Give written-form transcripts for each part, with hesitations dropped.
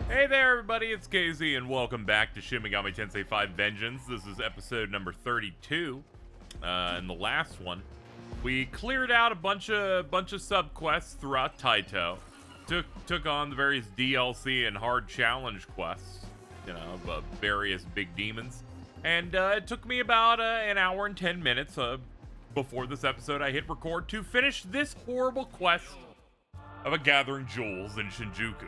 Hey there, everybody, it's KZ, and welcome back to Shin Megami Tensei 5 Vengeance. This is episode number 32. In the last one, we cleared out a bunch of subquests throughout Taito. Took on the various DLC and hard challenge quests, various big demons. And it took me about an hour and 10 minutes before this episode I hit record to finish this horrible quest of gathering jewels in Shinjuku.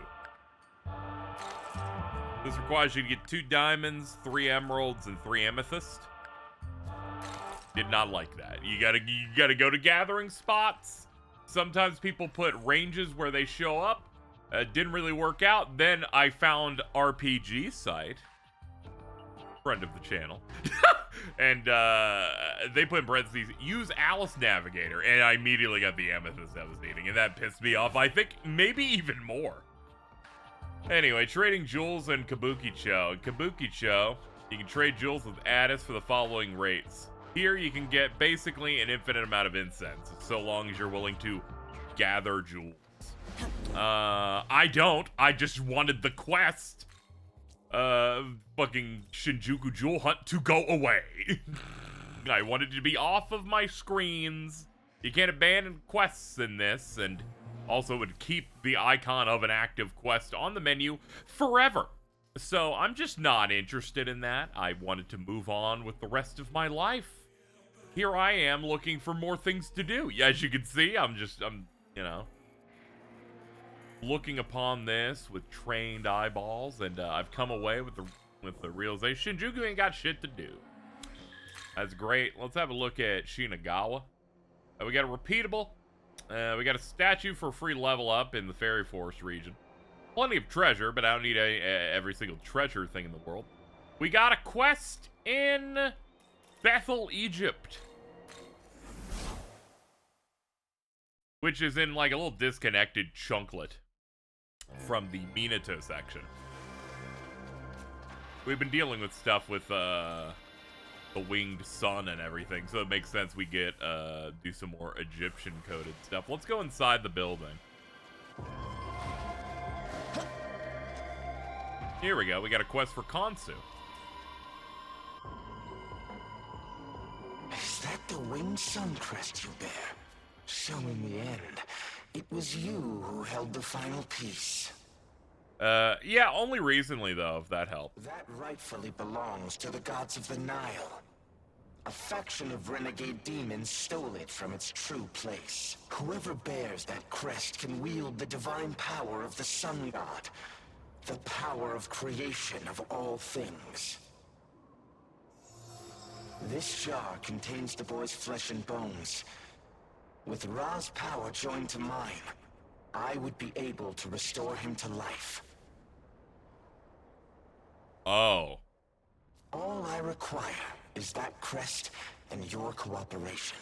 This requires you to get 2 diamonds, 3 emeralds, and 3 amethyst. Did not like that. You gotta go to gathering spots. Sometimes people put ranges where they show up. Didn't really work out. Then I found RPG site, friend of the channel, and they put in parentheses, use Alice Navigator, and I immediately got the amethyst I was needing, and that pissed me off. I think maybe even more. Anyway, trading jewels in Kabukicho. In Kabukicho, you can trade jewels with Addis for the following rates. Here, you can get basically an infinite amount of incense, so long as you're willing to gather jewels. I don't. I just wanted the quest, fucking Shinjuku Jewel Hunt to go away. I wanted it to be off of my screens. You can't abandon quests in this, and also would keep the icon of an active quest on the menu forever. So I'm just not interested in that. I wanted to move on with the rest of my life. Here I am looking for more things to do. As you can see, I'm looking upon this with trained eyeballs, and I've come away with the realization Shinjuku ain't got shit to do. That's great. Let's have a look at Shinagawa. We got a repeatable. We got a statue for a free level up in the Fairy Forest region. Plenty of treasure, but I don't need every single treasure thing in the world. We got a quest in Bethel, Egypt, which is in like a little disconnected chunklet from the Minato section. We've been dealing with stuff with the winged sun and everything, so it makes sense we get do some more Egyptian coded stuff. Let's go inside the building. Here we go. We got a quest for Konsu. Is that the winged sun crest you bear? So in the end, it was you who held the final piece. Yeah, only recently, though, if that helps. That rightfully belongs to the gods of the Nile. A faction of renegade demons stole it from its true place. Whoever bears that crest can wield the divine power of the sun god, the power of creation of all things. This jar contains the boy's flesh and bones. With Ra's power joined to mine, I would be able to restore him to life. Oh. All I require is that crest and your cooperation.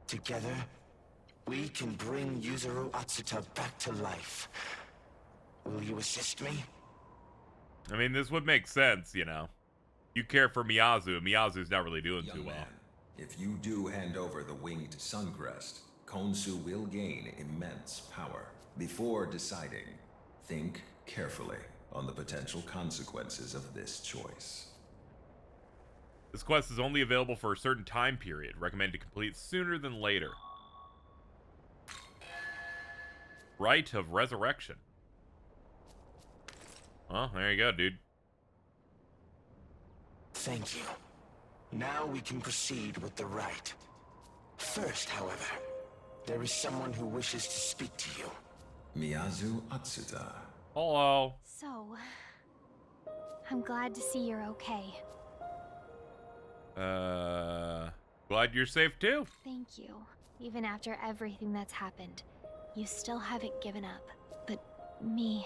Together, we can bring Yuzuru Atsuta back to life. Will you assist me? I mean, this would make sense, you know. You care for Miyazu, and Miyazu's not really doing too well. Man, if you do hand over the winged sun crest, Konsu will gain immense power. Before deciding, think carefully on the potential consequences of this choice. This quest is only available for a certain time period. Recommend to complete sooner than later. Rite of Resurrection. Well, there you go, dude. Thank you. Now we can proceed with the rite. First, however, there is someone who wishes to speak to you. Miyazu Atsuta. Hello. So, I'm glad to see you're okay. Glad you're safe too. Thank you. Even after everything that's happened, you still haven't given up. But me...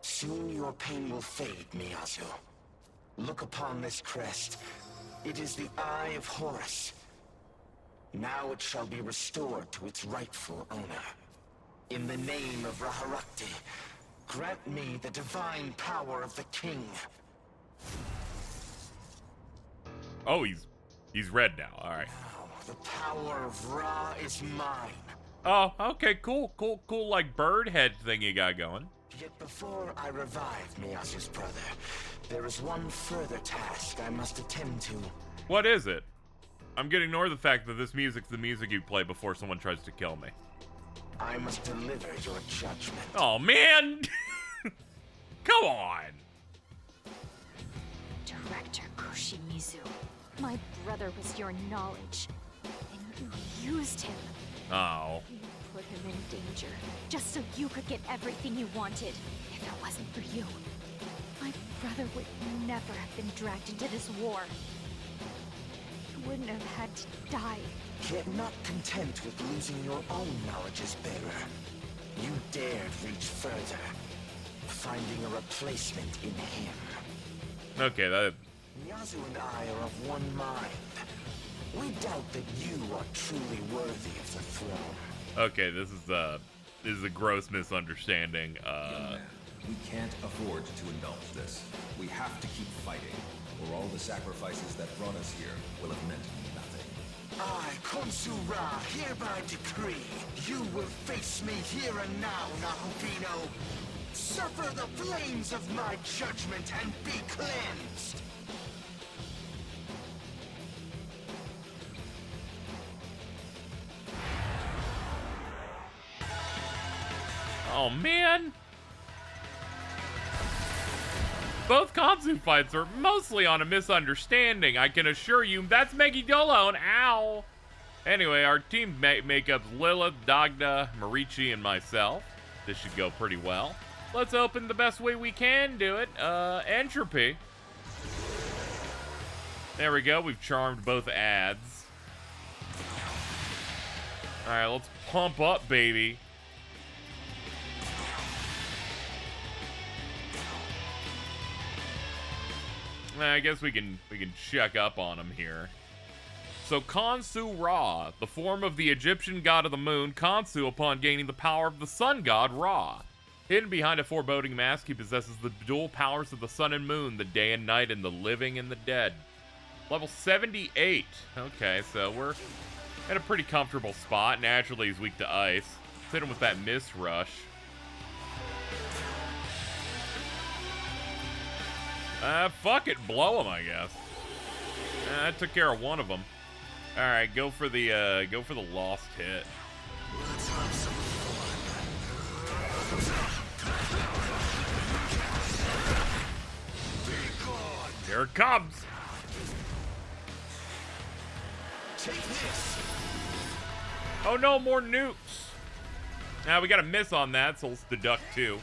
Soon your pain will fade, Miyazu. Look upon this crest. It is the Eye of Horus. Now it shall be restored to its rightful owner. In the name of Raharakti, grant me the divine power of the king. Oh, he's red now. All right. Now, the power of Ra is mine. Oh, okay, cool, like bird head thing you got going. Yet before I revive Miyasu's brother, there is one further task I must attend to. What is it? I'm gonna ignore the fact that this music's the music you play before someone tries to kill me. I must deliver your judgment. Oh, man! Come on! Director Koshimizu, my brother was your knowledge, and you used him. Oh. You put him in danger, just so you could get everything you wanted. If it wasn't for you, my brother would never have been dragged into this war. He wouldn't have had to die. Yet not content with losing your own knowledge as bearer, you dared reach further, finding a replacement in him. Okay, that... Miyazu and I are of one mind. We doubt that you are truly worthy of the throne. Okay, this is a gross misunderstanding. Young man, we can't afford to indulge this. We have to keep fighting, or all the sacrifices that brought us here will have meant nothing. I, Khonsu Ra, hereby decree, you will face me here and now, Nahobino. Suffer the flames of my judgment and be cleansed. Oh, man! Both Kanzu fights are mostly on a misunderstanding, I can assure you. That's Megidolo, and ow! Anyway, our team makeup's Lilith, Dagda, Marichi, and myself. This should go pretty well. Let's open the best way we can do it. Entropy. There we go, we've charmed both ads. Alright, let's pump up, baby. I guess we can check up on him here. So Khonsu Ra, the form of the Egyptian god of the moon, Khonsu upon gaining the power of the sun god Ra. Hidden behind a foreboding mask, he possesses the dual powers of the sun and moon, the day and night, and the living and the dead. Level 78. Okay, so we're at a pretty comfortable spot. Naturally, he's weak to ice. Let's hit him with that Mist Rush. Fuck it, blow him, I guess. That took care of one of them. All right, go for the lost hit. Let's have some fun. Be gone. Here it comes. Take this. Oh no, more nukes. Now we got a miss on that, so let's deduct 2.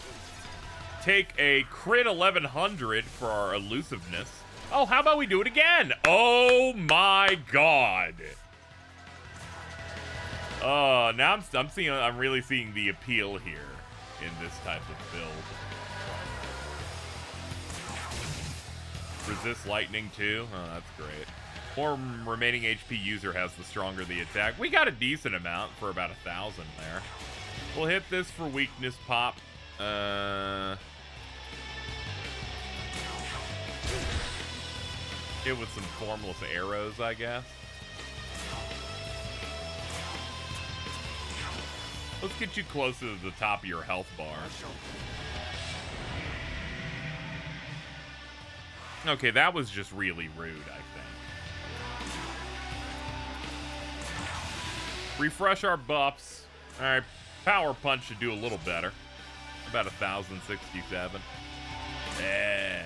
Take a crit 1100 for our elusiveness. Oh, how about we do it again? Oh my god. Now I'm really seeing the appeal here in this type of build. Resist lightning too. Oh, that's great. More remaining HP user has the stronger the attack. We got a decent amount for about 1,000 there. We'll hit this for weakness pop. Hit with some formless arrows, I guess. Let's get you closer to the top of your health bar. Okay, that was just really rude, I think. Refresh our buffs. Alright, Power Punch should do a little better. About 1,067. Yeah.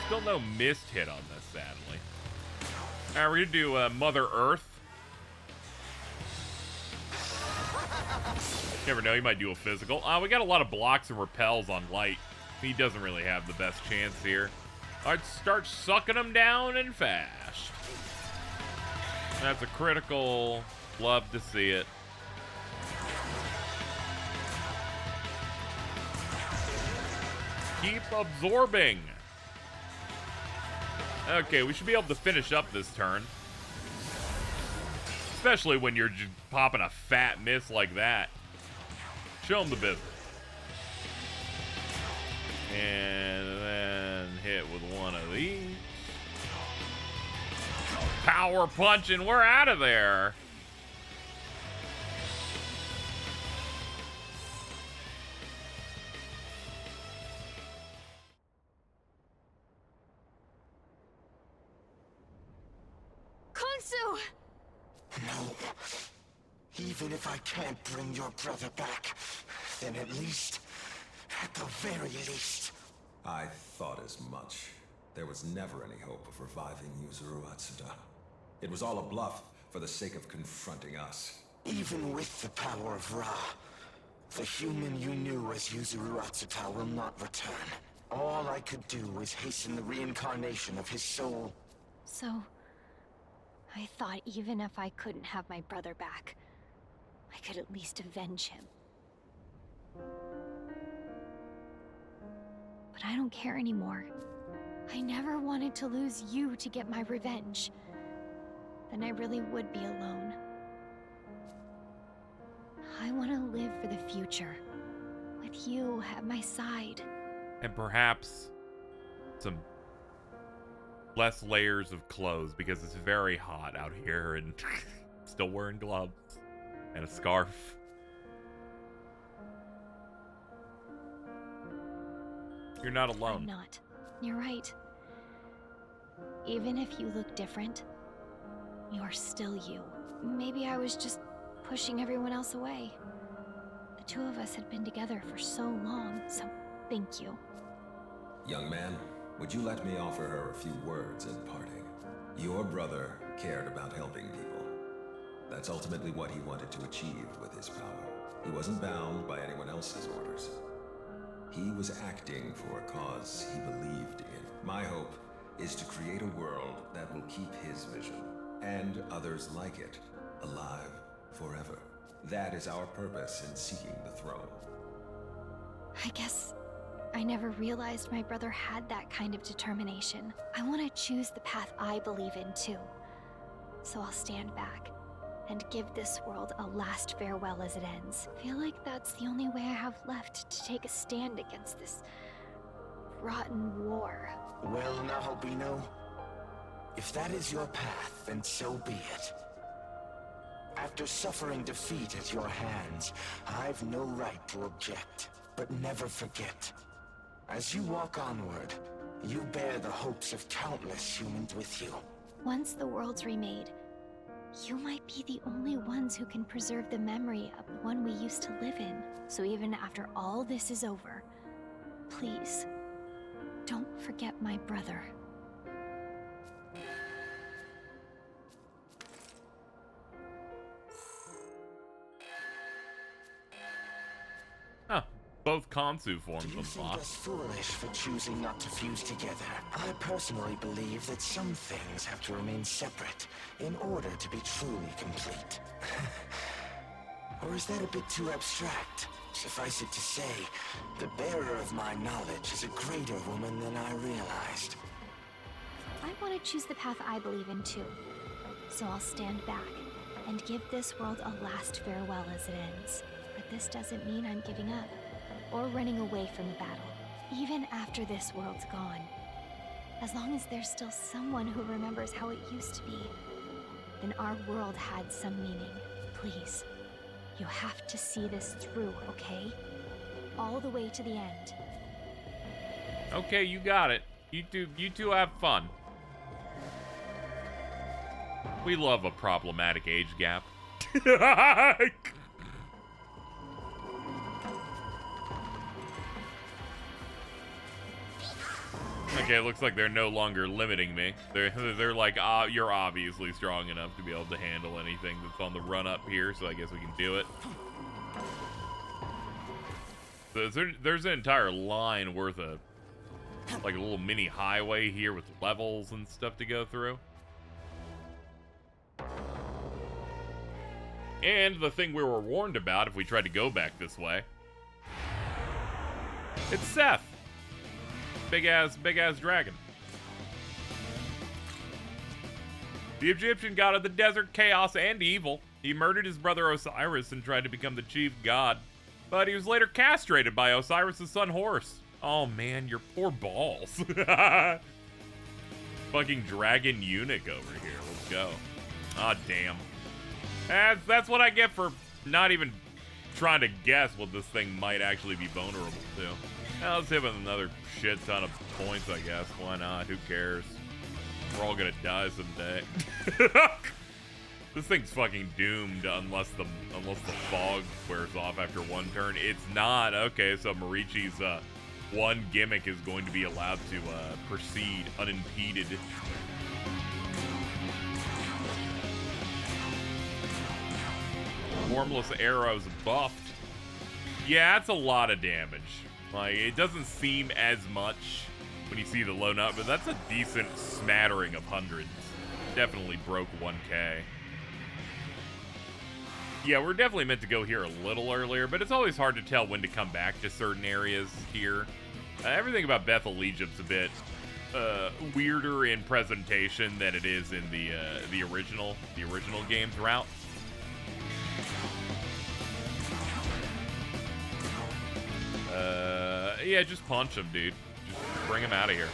Still no mist hit on this, sadly. Alright, we're gonna do Mother Earth. Never know, he might do a physical. We got a lot of blocks and repels on light. He doesn't really have the best chance here. Alright, start sucking him down and fast. That's a critical. Love to see it. Keep absorbing. Okay, we should be able to finish up this turn. Especially when you're just popping a fat miss like that. Show him the business. And then hit with one of these. Power punch and we're out of there. Konsu! No. Even if I can't bring your brother back, then at the very least... I thought as much. There was never any hope of reviving Yuzuru Atsuda. It was all a bluff for the sake of confronting us. Even with the power of Ra, the human you knew as Yuzuru Atsuta will not return. All I could do was hasten the reincarnation of his soul. So, I thought even if I couldn't have my brother back, I could at least avenge him. But I don't care anymore. I never wanted to lose you to get my revenge. Then I really would be alone. I want to live for the future, with you at my side. And perhaps some less layers of clothes, because it's very hot out here and still wearing gloves and a scarf. You're not alone. I'm not. You're right. Even if you look different, you're still you. Maybe I was just pushing everyone else away. The two of us had been together for so long, so thank you. Young man, would you let me offer her a few words in parting? Your brother cared about helping people. That's ultimately what he wanted to achieve with his power. He wasn't bound by anyone else's orders. He was acting for a cause he believed in. My hope is to create a world that will keep his vision, and others like it, alive forever. That is our purpose in seeking the throne. I guess I never realized my brother had that kind of determination. I want to choose the path I believe in too. So I'll stand back and give this world a last farewell as it ends. I feel like that's the only way I have left to take a stand against this rotten war. Well, now, Albino, if that is your path, then so be it. After suffering defeat at your hands, I've no right to object. But never forget, as you walk onward, you bear the hopes of countless humans with you. Once the world's remade, you might be the only ones who can preserve the memory of the one we used to live in. So even after all this is over, please, don't forget my brother. Huh. Both Konsu forms Do you them think off. us foolish for choosing not to fuse together? I personally believe that some things have to remain separate in order to be truly complete. Or is that a bit too abstract? Suffice it to say, the bearer of my knowledge is a greater woman than I realized. I want to choose the path I believe in too. So I'll stand back and give this world a last farewell as it ends. But this doesn't mean I'm giving up or running away from the battle. Even after this world's gone, as long as there's still someone who remembers how it used to be, then our world had some meaning. Please, you have to see this through, okay? All the way to the end. Okay, you got it. You two have fun. We love a problematic age gap. Okay, it looks like they're no longer limiting me. They're like, you're obviously strong enough to be able to handle anything that's on the run up here, so I guess we can do it. There's an entire line worth of, like, a little mini highway here with levels and stuff to go through. And the thing we were warned about if we tried to go back this way. It's Seth. Big ass dragon. The Egyptian god of the desert, chaos, and evil. He murdered his brother Osiris and tried to become the chief god, but he was later castrated by Osiris' son Horus. Oh man, your poor balls. Fucking dragon eunuch over here. Let's go. Ah, damn. That's what I get for not even trying to guess what this thing might actually be vulnerable to. Now, let's hit with another shit ton of points, I guess. Why not? Who cares? We're all gonna die someday. This thing's fucking doomed unless the fog wears off after one turn. It's not. Okay, so Marichi's one gimmick is going to be allowed to proceed unimpeded. Formless arrows buffed. Yeah, that's a lot of damage. Like, it doesn't seem as much when you see the low nut, but that's a decent smattering of hundreds. Definitely broke 1K. Yeah, we're definitely meant to go here a little earlier, but it's always hard to tell when to come back to certain areas here. Everything about Bethel Egypt's a bit weirder in presentation than it is in the original game's route. Yeah, just punch him, dude. Just bring him out of here.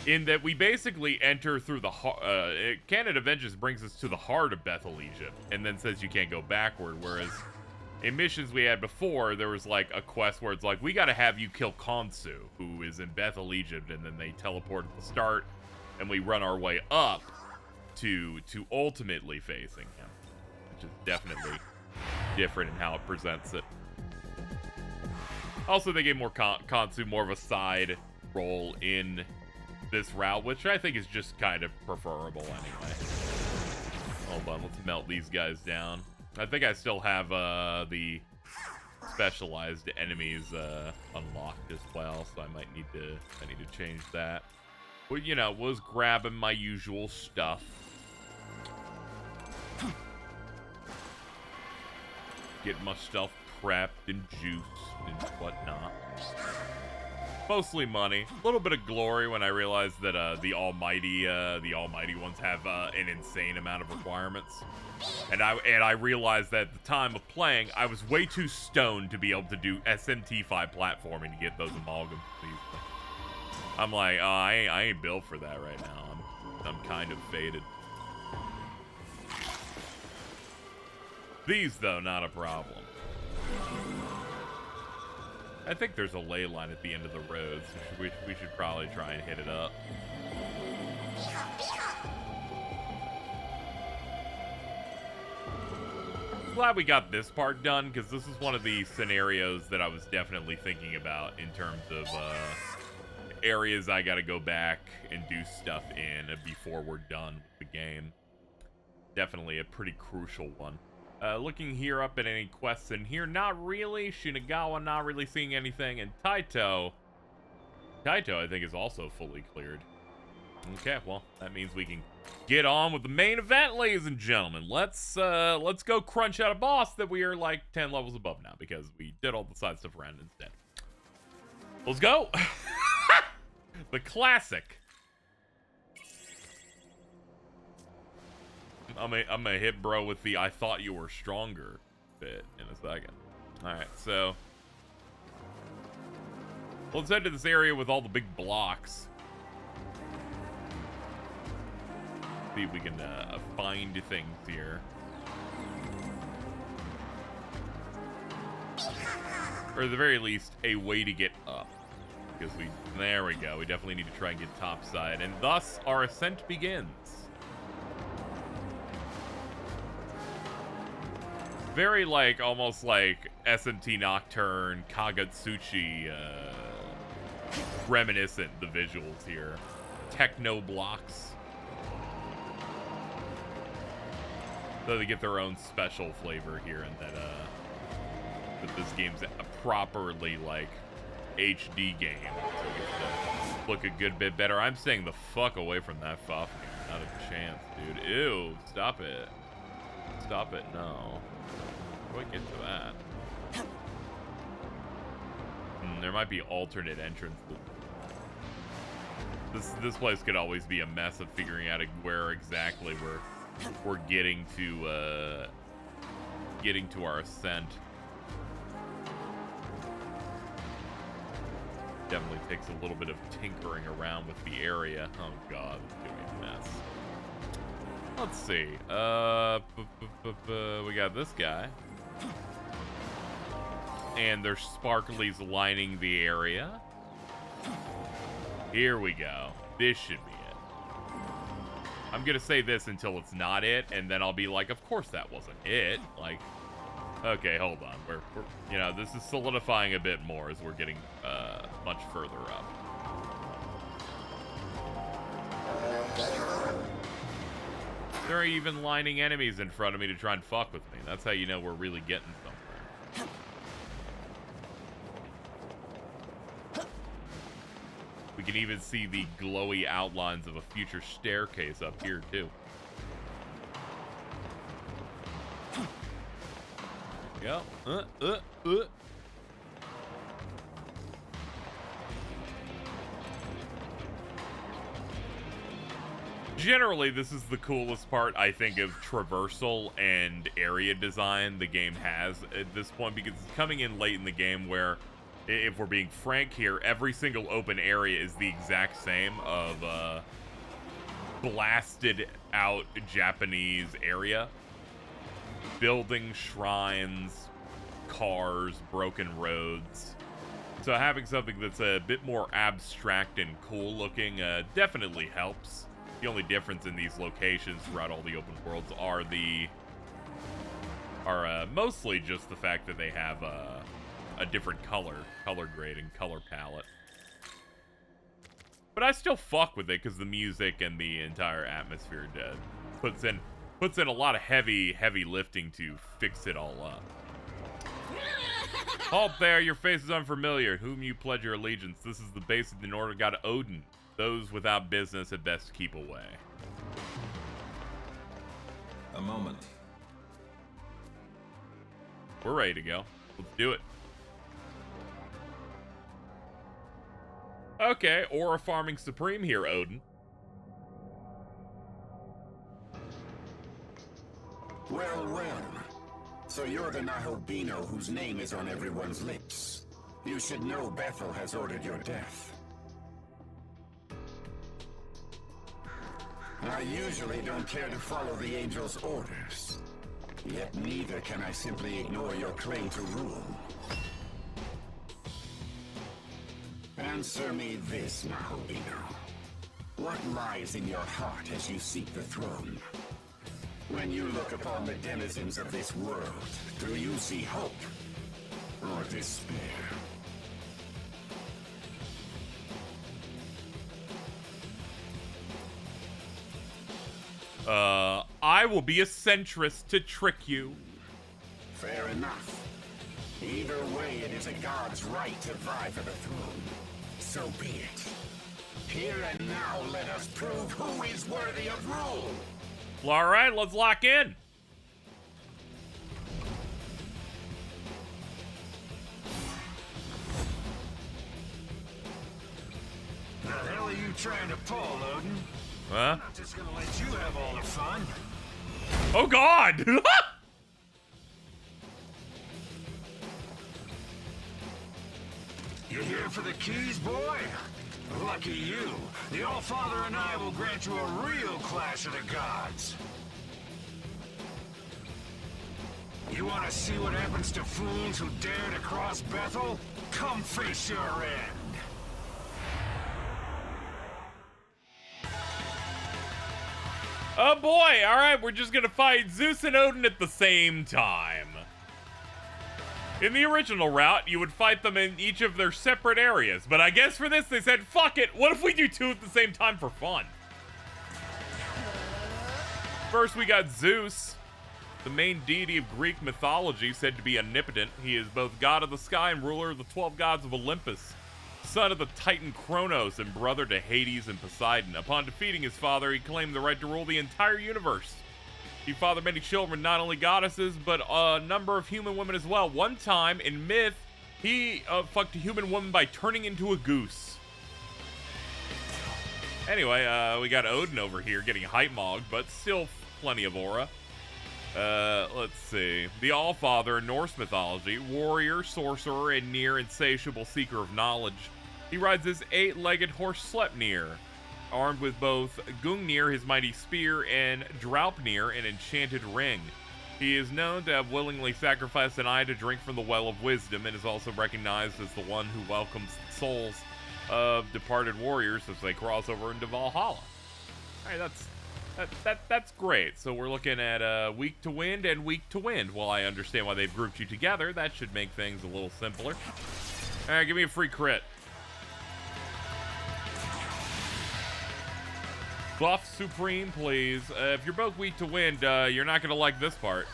In that we basically enter through the Canon of Vengeance brings us to the heart of Bethel Egypt, and then says you can't go backward, whereas in missions we had before, there was like a quest where it's like, we gotta have you kill Khonsu, who is in Bethel Egypt, and then they teleport at the start, and we run our way up to ultimately facing him, which is definitely different in how it presents it. Also, they gave more Khonsu more of a side role in this route, which I think is just kind of preferable anyway. Hold on, let's melt these guys down. I think I still have the specialized enemies unlocked as well, so I need to change that. But you know, was grabbing my usual stuff. Getting my stuff prepped and juiced and whatnot. Mostly money, a little bit of glory when I realized that the almighty ones have an insane amount of requirements, and I realized that at the time of playing, I was way too stoned to be able to do SMT5 platforming to get those amalgams. I'm like, oh, I ain't built for that right now. I'm kind of faded. These though, not a problem. I think there's a ley line at the end of the road, so we should probably try and hit it up. Glad we got this part done, because this is one of the scenarios that I was definitely thinking about in terms of areas I gotta go back and do stuff in before we're done with the game. Definitely a pretty crucial one. Looking here up at any quests in here, not really. Shinagawa, not really seeing anything. And Taito, I think, is also fully cleared. Okay, well, that means we can get on with the main event, ladies and gentlemen. Let's go crunch out a boss that we are like 10 levels above now, because we did all the side stuff around instead. Let's go. The classic. I'm gonna hit bro with the "I thought you were stronger" bit in a second. Alright, so let's head to this area with all the big blocks. See if we can find things here. Or at the very least, a way to get up. Because there we go. We definitely need to try and get topside. And thus, our ascent begins. Very like, almost like SMT Nocturne, Kagatsuchi, reminiscent, the visuals here. Techno blocks. So they get their own special flavor here, and that this game's a properly, like, HD game. So it gets to look a good bit better. I'm staying the fuck away from that fuff. Not a chance, dude. Ew, stop it. Stop it, no. How do I get to that? There might be alternate entrances. This place could always be a mess of figuring out where exactly we're getting to our ascent. Definitely takes a little bit of tinkering around with the area. Oh god, it's gonna be a mess. Let's see. We got this guy. And there's sparklies lining the area. Here we go. This should be it. I'm gonna say this until it's not it, and then I'll be like, of course that wasn't it. Like, okay, hold on. We're you know, this is solidifying a bit more as we're getting much further up. They're even lining enemies in front of me to try and fuck with me. That's how you know we're really getting somewhere. We can even see the glowy outlines of a future staircase up here, too. Yep. Generally, this is the coolest part, I think, of traversal and area design the game has at this point, because it's coming in late in the game where, if we're being frank here, every single open area is the exact same of blasted out Japanese area. Buildings, shrines, cars, broken roads. So having something that's a bit more abstract and cool looking definitely helps. The only difference in these locations throughout all the open worlds are mostly just the fact that they have a different color grading, color palette. But I still fuck with it because the music and the entire atmosphere puts in a lot of heavy lifting to fix it all up. Halt there, your face is unfamiliar. Whom you pledge your allegiance? This is the base of the Nordic god Odin. Those without business had best keep away. A moment. We're ready to go. Let's do it. Okay, Aura Farming Supreme here, Odin. Well, well. So you're the Nahobino whose name is on everyone's lips. You should know Bethel has ordered your death. I usually don't care to follow the Angel's orders. Yet neither can I simply ignore your claim to rule. Answer me this, Nahobino. What lies in your heart as you seek the throne? When you look upon the denizens of this world, do you see hope or despair? I will be a centrist to trick you. Fair enough. Either way, it is a god's right to vie for the throne. So be it. Here and now, let us prove who is worthy of rule. Well, all right, let's lock in. The hell are you trying to pull, Odin? Huh? I'm not just gonna let you have all the fun. Oh, God! You here for the keys, boy? Lucky you. The All-Father and I will grant you a real clash of the gods. You want to see what happens to fools who dare to cross Bethel? Come face your end. Oh boy, alright, we're just gonna fight Zeus and Odin at the same time. In the original route, you would fight them in each of their separate areas, but I guess for this they said, fuck it, what if we do two at the same time for fun? First we got Zeus, the main deity of Greek mythology, said to be omnipotent. He is both god of the sky and ruler of the 12 gods of Olympus. Son of the Titan Kronos and brother to Hades and Poseidon. Upon defeating his father, he claimed the right to rule the entire universe. He fathered many children, not only goddesses, but a number of human women as well. One time, in myth, he fucked a human woman by turning into a goose. Anyway, we got Odin over here getting hype-mogged, but still plenty of aura. Let's see. The All-Father in Norse mythology, warrior, sorcerer, and near insatiable seeker of knowledge. He rides his 8-legged horse Sleipnir. armed with both Gungnir, his mighty spear, and Draupnir, an enchanted ring. He is known to have willingly sacrificed an eye to drink from the Well of Wisdom, and is also recognized as the one who welcomes the souls of departed warriors as they cross over into Valhalla. Alright, that's great. So we're looking at weak to wind and weak to wind. Well, I understand why they've grouped you together. That should make things a little simpler. Alright, give me a free crit. Buff Supreme, please. If you're both weak to wind, you're not going to like this part.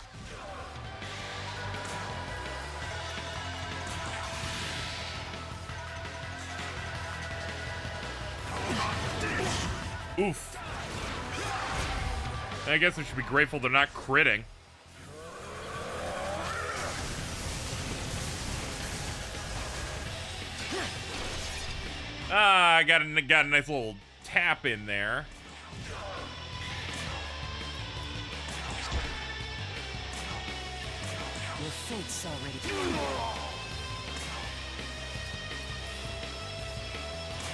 Oof. I guess I should be grateful they're not critting. I got a nice little tap in there. Your fate's already.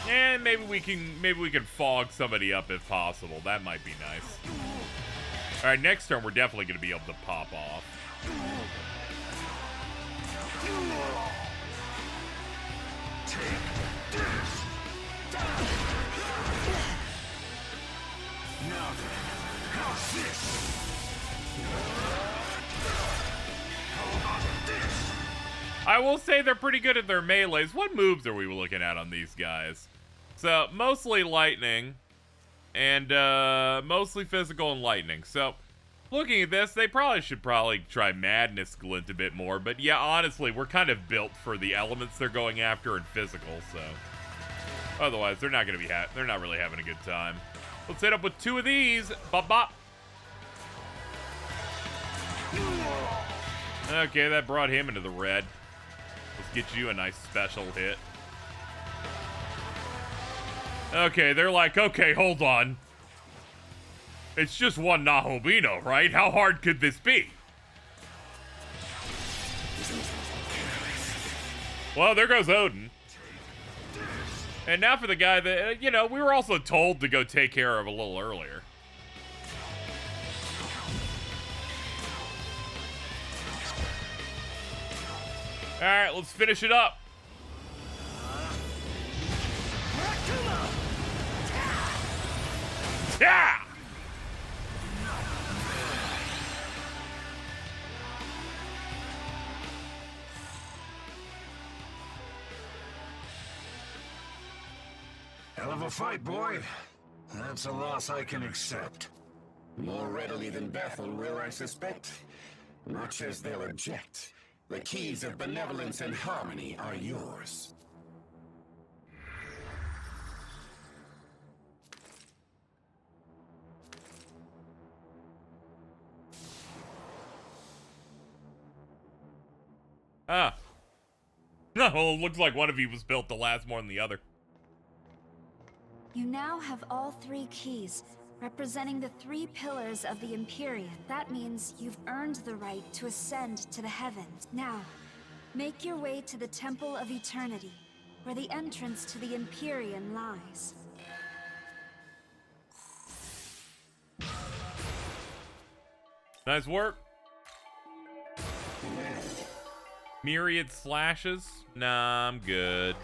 And maybe we can fog somebody up if possible. That might be nice. All right, next turn we're definitely going to be able to pop off. Now then, how's this? How about this? I will say they're pretty good at their melees. What moves are we looking at on these guys? So, mostly lightning, and mostly physical and lightning. So, looking at this, they should try Madness Glint a bit more. But yeah, honestly, we're kind of built for the elements they're going after in physical, so. Otherwise, they're not really having a good time. Let's hit up with 2 of these. Bop, bop. Okay, that brought him into the red. Let's get you a nice special hit. Okay, they're like, okay, hold on. It's just one Nahobino, right? How hard could this be? Well, there goes Odin. And now for the guy that, you know, we were also told to go take care of a little earlier. Alright, let's finish it up. Yeah! Hell of a fight, boy. That's a loss I can accept. More readily than Bethel will, I suspect. Much as they'll object, the keys of benevolence and harmony are yours. Ah. No, well, it looks like one of you was built to last more than the other. You now have all 3 keys, representing the 3 pillars of the Empyrean. That means you've earned the right to ascend to the heavens. Now, make your way to the Temple of Eternity, where the entrance to the Empyrean lies. Nice work. Myriad slashes? Nah, I'm good.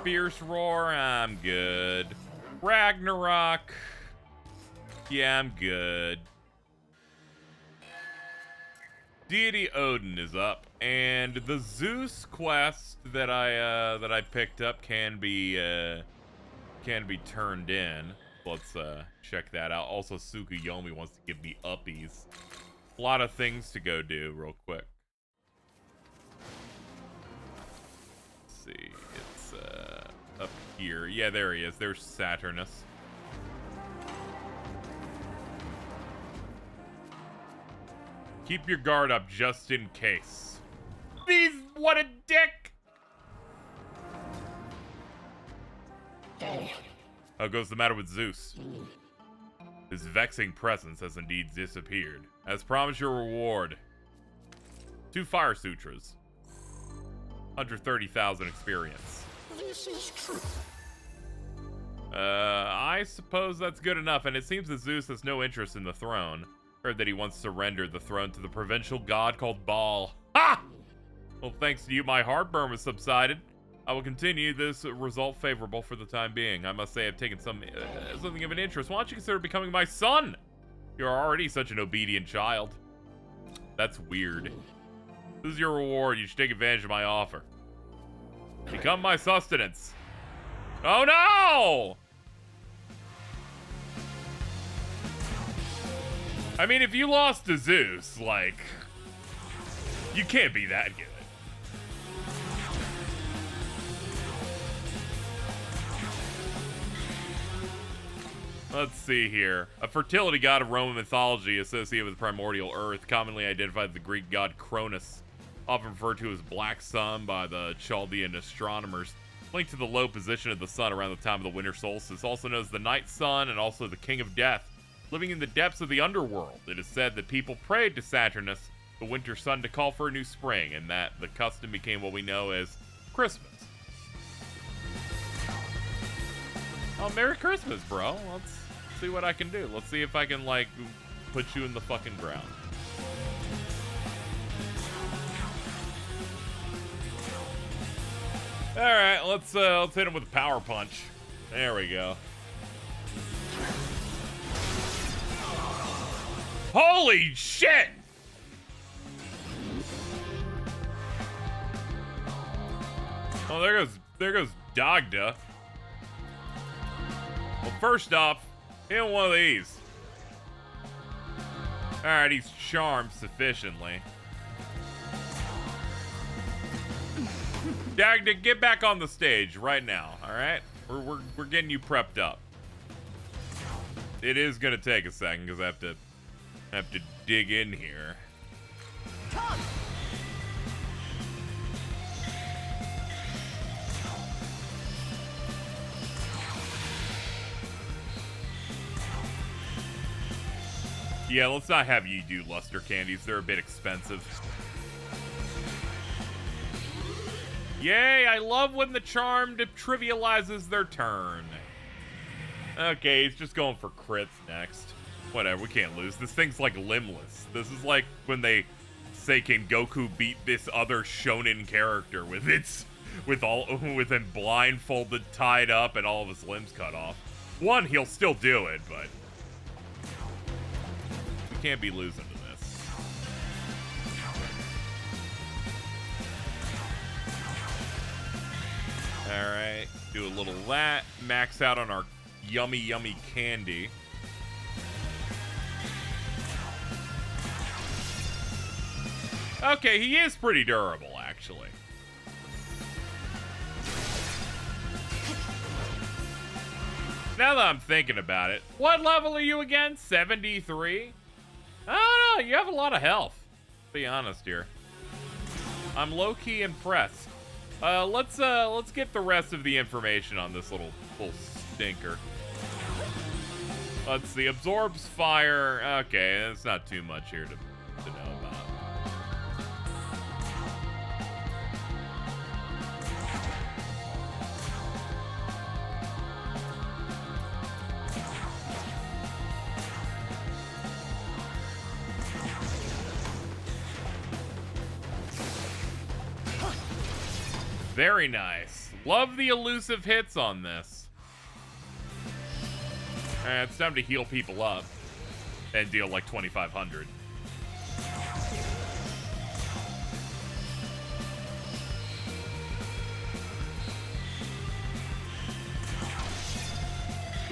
Fierce roar? I'm good. Ragnarok? Yeah, I'm good. Deity Odin is up, and the Zeus quest that I picked up can be turned in. Let's check that out. Also, Tsukuyomi wants to give me uppies. A lot of things to go do real quick. Let's see, it's up here. Yeah, there he is. There's Saturnus. Keep your guard up just in case. What a dick! How goes the matter with Zeus? His vexing presence has indeed disappeared. As promised, your reward. 2 Fire Sutras. 130,000 experience. This is true. I suppose that's good enough, and it seems that Zeus has no interest in the throne. Heard that he once surrendered the throne to the provincial god called Baal. Ha! Well, thanks to you, my heartburn has subsided. I will continue this result favorable for the time being. I must say I've taken something of an interest. Why don't you consider becoming my son? You're already such an obedient child. That's weird. This is your reward. You should take advantage of my offer. Become my sustenance. Oh no! I mean, if you lost to Zeus, like, you can't be that good. Let's see here. A fertility god of Roman mythology associated with primordial Earth, commonly identified as the Greek god Cronus, often referred to as Black Sun by the Chaldean astronomers, linked to the low position of the sun around the time of the winter solstice, also known as the night sun and also the king of death. Living in the depths of the underworld, it is said that people prayed to Saturnus, the winter sun, to call for a new spring, and that the custom became what we know as Christmas. Oh, Merry Christmas, bro. Let's see what I can do. Let's see if I can, like, put you in the fucking ground. Alright, let's hit him with a power punch. There we go. Holy shit! Oh, there goes Dagda. Well, first off, hit him one of these. Alright, he's charmed sufficiently. Dagda, get back on the stage right now, alright? We're getting you prepped up. It is gonna take a second, because I have to dig in here. Yeah, let's not have you do luster candies. They're a bit expensive. Yay, I love when the charmed trivializes their turn. Okay, he's just going for crits next. Whatever, we can't lose. This thing's like limbless. This is like when they say, can Goku beat this other shonen character with him blindfolded, tied up, and all of his limbs cut off. One, he'll still do it, but we can't be losing to this. Alright, do a little of that. Max out on our yummy, yummy candy. Okay, he is pretty durable, actually. Now that I'm thinking about it, what level are you again? 73? I don't know, you have a lot of health. To be honest here. I'm low-key impressed. Let's get the rest of the information on this little stinker. Let's see, absorbs fire. Okay, that's not too much here to know about. Very nice. Love the elusive hits on this. Alright, it's time to heal people up and deal like 2,500.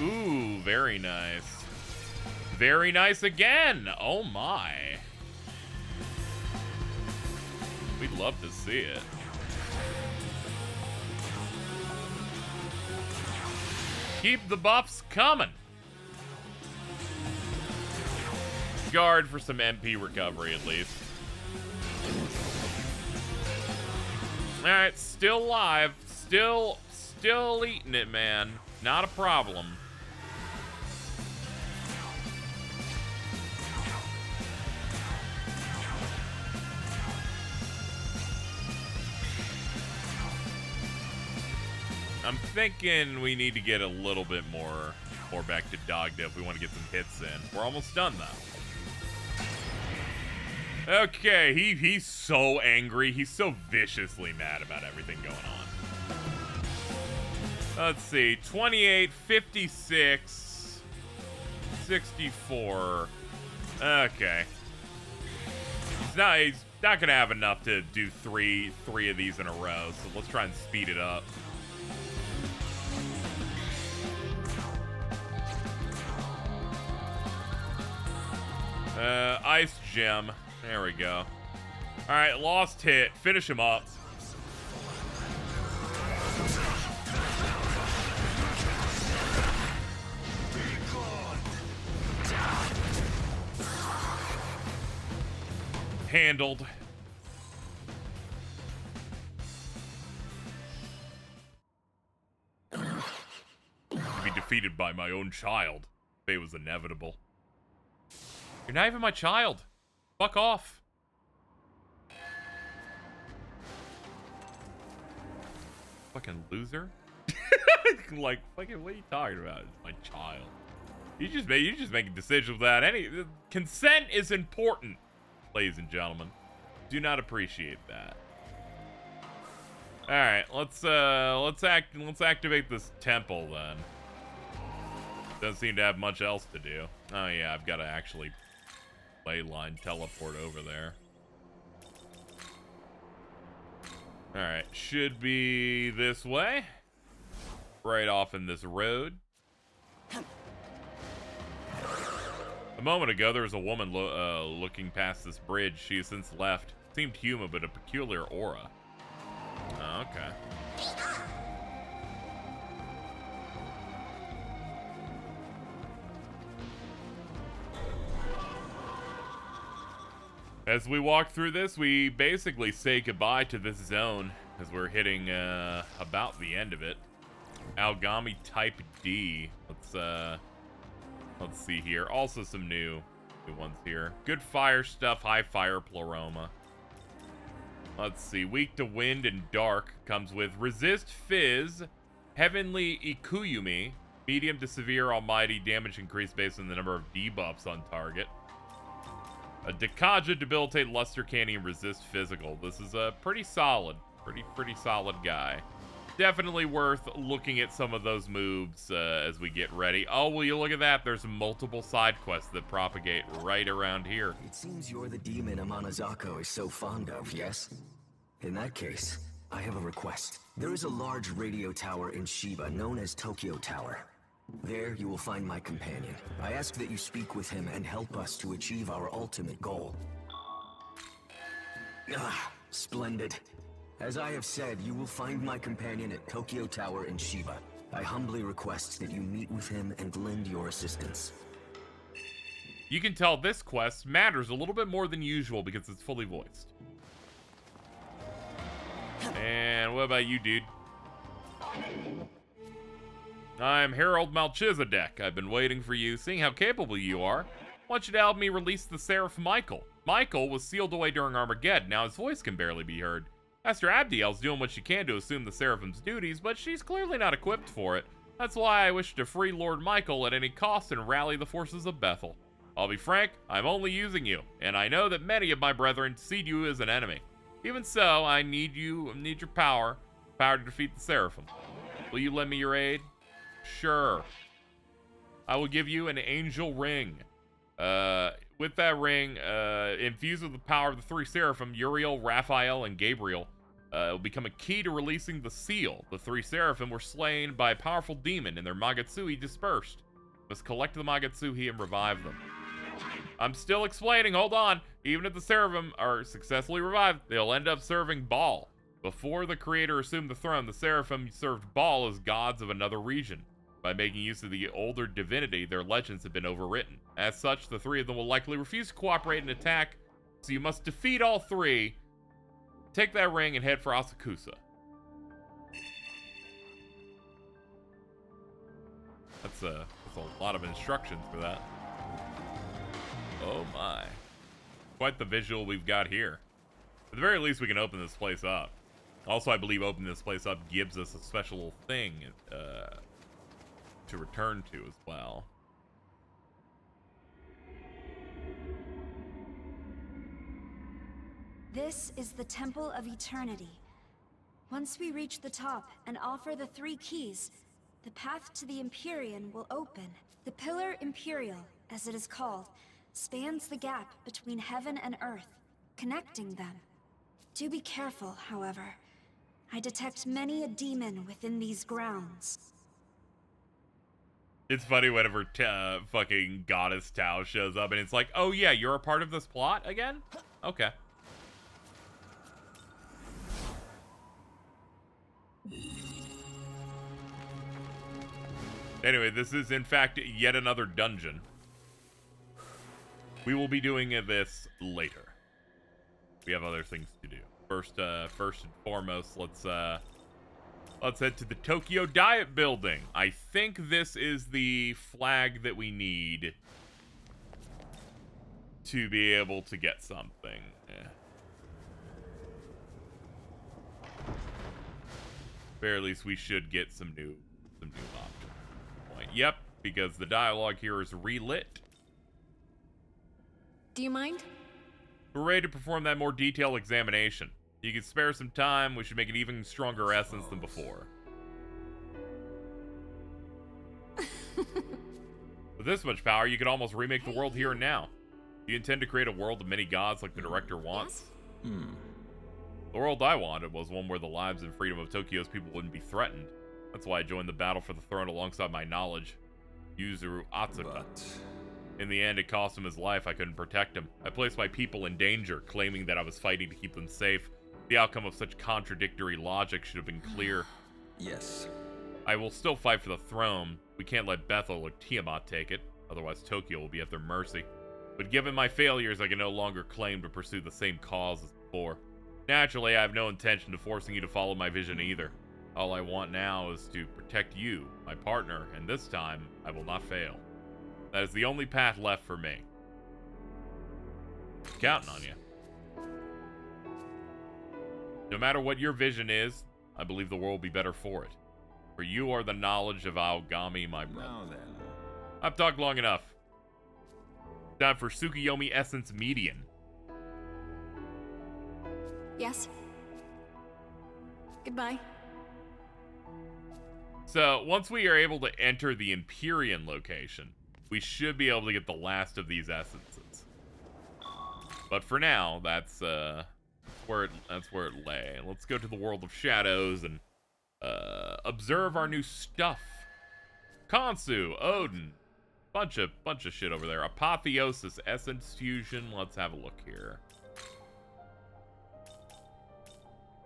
Ooh, very nice. Very nice again. Oh my. We'd love to see it. Keep the buffs coming. Guard for some MP recovery, at least. Alright, still alive. Still eating it, man. Not a problem. I'm thinking we need to get a little bit more back to Dogda if we want to get some hits in. We're almost done, though. Okay, he's so angry. He's so viciously mad about everything going on. Let's see. 28, 56, 64. Okay. He's not going to have enough to do three of these in a row, so let's try and speed it up. Ice Gem. There we go. Alright, lost hit. Finish him up. Handled. To be defeated by my own child. It was inevitable. You're not even my child. Fuck off. Fucking loser. Like, fucking, what are you talking about? It's my child. You just making decisions without any consent is important, ladies and gentlemen. Do not appreciate that. All right, let's activate this temple then. Doesn't seem to have much else to do. Oh yeah, I've got to actually leyline teleport over there. Alright, should be this way. Right off in this road. A moment ago, there was a woman looking past this bridge. She has since left. Seemed human, but a peculiar aura. Oh, okay. As we walk through this, we basically say goodbye to this zone as we're hitting about the end of it. Algami Type D. Let's see here. Also some new ones here. Good fire stuff, high fire pleroma. Let's see. Weak to wind and dark comes with resist fizz, heavenly ikuyumi, medium to severe almighty damage increase based on the number of debuffs on target. A Dekaja, debilitate luster candy and resist physical. This is a pretty solid, pretty solid guy. Definitely worth looking at some of those moves as we get ready. Oh, will you look at that? There's multiple side quests that propagate right around here. It seems you're the demon Amanazako is so fond of, yes? In that case, I have a request. There is a large radio tower in Shiba known as Tokyo Tower. There you will find my companion. I ask that you speak with him and help us to achieve our ultimate goal. Ah, splendid. As I have said, you will find my companion at Tokyo Tower in Shiba. I humbly request that you meet with him and lend your assistance. You can tell this quest matters a little bit more than usual because it's fully voiced. And what about you, dude? I'm Harold Melchizedek. I've been waiting for you. Seeing how capable you are, I want you to help me release the Seraph Michael. Michael was sealed away during Armageddon. Now his voice can barely be heard. Master Abdiel's doing what she can to assume the Seraphim's duties, but she's clearly not equipped for it. That's why I wish to free Lord Michael at any cost and rally the forces of Bethel. I'll be frank, I'm only using you, and I know that many of my brethren see you as an enemy. Even so, I need your power to defeat the Seraphim. Will you lend me your aid? Sure. I will give you an angel ring. With that ring, infused with the power of the three Seraphim, Uriel, Raphael, and Gabriel, it will become a key to releasing the seal. The three Seraphim were slain by a powerful demon, and their Magatsui dispersed. You must collect the Magatsuhi and revive them. I'm still explaining, hold on. Even if the Seraphim are successfully revived, they'll end up serving Baal. Before the creator assumed the throne, the Seraphim served Baal as gods of another region. By making use of the older divinity, their legends have been overwritten. As such, the three of them will likely refuse to cooperate and attack, so you must defeat all three, take that ring, and head for Asakusa. That's a lot of instructions for that. Oh my. Quite the visual we've got here. At the very least, we can open this place up. Also, I believe opening this place up gives us a special little thing to return to as well. This is the Temple of Eternity. Once we reach the top and offer the 3 keys, the path to the Empyrean will open. The Pillar Imperial, as it is called, spans the gap between heaven and earth, connecting them. Do be careful, however. I detect many a demon within these grounds. It's funny whenever fucking Goddess Tao shows up and it's like, oh yeah, you're a part of this plot again? Okay. Anyway, this is in fact yet another dungeon. We will be doing this later. We have other things to do. First and foremost, let's head to the Tokyo Diet Building. I think this is the flag that we need to be able to get something. Or at least we should get some new options. Yep, because the dialogue here is relit. Do you mind? We're ready to perform that more detailed examination. You can spare some time. We should make an even stronger essence than before. With this much power, you could almost remake the world here and now. Do you intend to create a world of many gods like the director wants? Yes? The world I wanted was one where the lives and freedom of Tokyo's people wouldn't be threatened. That's why I joined the battle for the throne alongside my knowledge, Yuzuru Atsuka. But In the end, it cost him his life. I couldn't protect him. I placed my people in danger, claiming that I was fighting to keep them safe. The outcome of such contradictory logic should have been clear. yes, I will still fight for the throne. We can't let Bethel or Tiamat take it, otherwise Tokyo will be at their mercy. But given my failures, I can no longer claim to pursue the same cause as before. Naturally, I have no intention of forcing you to follow my vision either. All I want now is to protect you, my partner, and this time, I will not fail. That is the only path left for me. Counting on you. No matter what your vision is, I believe the world will be better for it. For you are the knowledge of Aogami, my brother. now then. I've talked long enough. Time for Tsukuyomi Essence Median. Yes? Goodbye. So, once we are able to enter the Empyrean location, we should be able to get the last of these essences. But for now, that's where it lay. Let's go to the world of shadows and observe our new stuff. Kansu, Odin, bunch of shit over there. Apotheosis, Essence Fusion. Let's have a look here.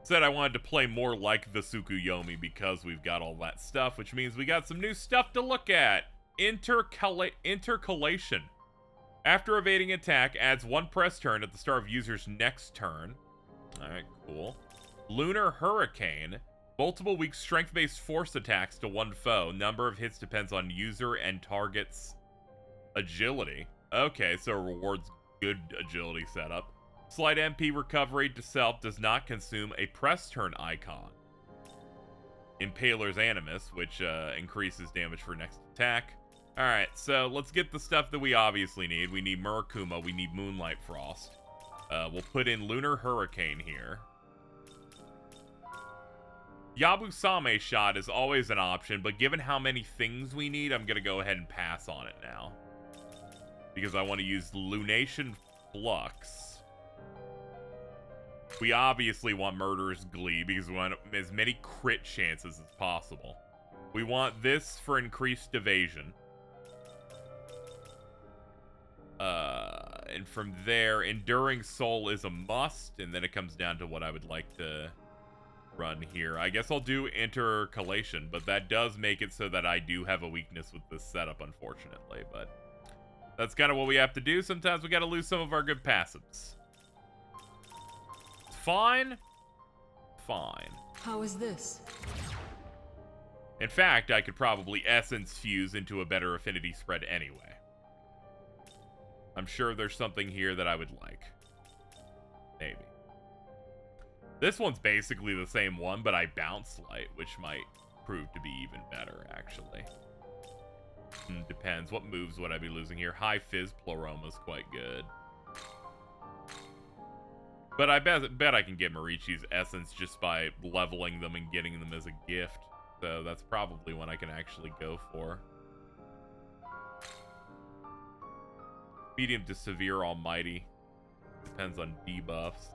Said I wanted to play more like the Tsukuyomi because we've got all that stuff, which means we got some new stuff to look at. Intercalation. After evading attack, adds 1 press turn at the start of user's next turn. Alright, cool. Lunar Hurricane. Multiple weak strength-based force attacks to 1 foe. Number of hits depends on user and target's agility. Okay, so it rewards good agility setup. Slight MP recovery to self does not consume a press turn icon. Impaler's Animus, which increases damage for next attack. Alright, so let's get the stuff that we obviously need. We need Murakuma, we need Moonlight Frost. We'll put in Lunar Hurricane here. Yabusame Shot is always an option, but given how many things we need, I'm going to go ahead and pass on it now. Because I want to use Lunation Flux. We obviously want Murderous Glee because we want as many crit chances as possible. We want this for increased evasion. And from there, Enduring Soul is a must, and then it comes down to what I would like to run here. I guess I'll do Intercalation, but that does make it so that I do have a weakness with this setup, unfortunately. But that's kind of what we have to do. Sometimes we got to lose some of our good passives. Fine. Fine. How is this? In fact, I could probably Essence Fuse into a better affinity spread anyway. I'm sure there's something here that I would like. Maybe. This one's basically the same one, but I bounce light, which might prove to be even better, actually. Depends. What moves would I be losing here? High Fizz Ploroma's quite good. But I bet I can get Marichi's Essence just by leveling them and getting them as a gift. So that's probably one I can actually go for. Medium to Severe Almighty. Depends on debuffs.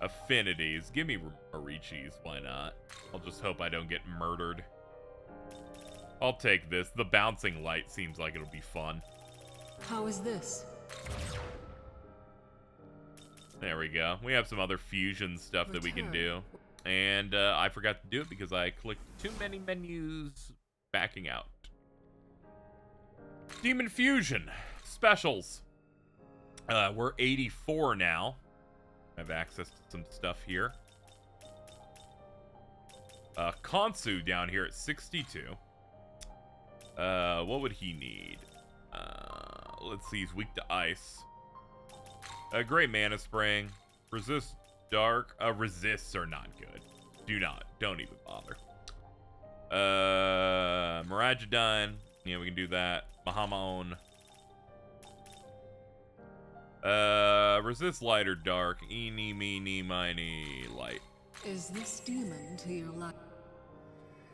Affinities. Give me Marichi's. Why not? I'll just hope I don't get murdered. I'll take this. The Bouncing Light seems like it'll be fun. How is this? There we go. We have some other fusion stuff that we can do. And I forgot to do it because I clicked too many menus. Backing out. Demon Fusion. Specials. We're 84 now. I have access to some stuff here. Konsu down here at 62. What would he need? Let's see, he's weak to ice. Great Mana Spring. Resist Dark. Resists are not good. Don't even bother. Miragedine. Yeah, we can do that. Mahamaon. Resist light or dark. Eeny, meeny, miny, light. Is this demon to your life?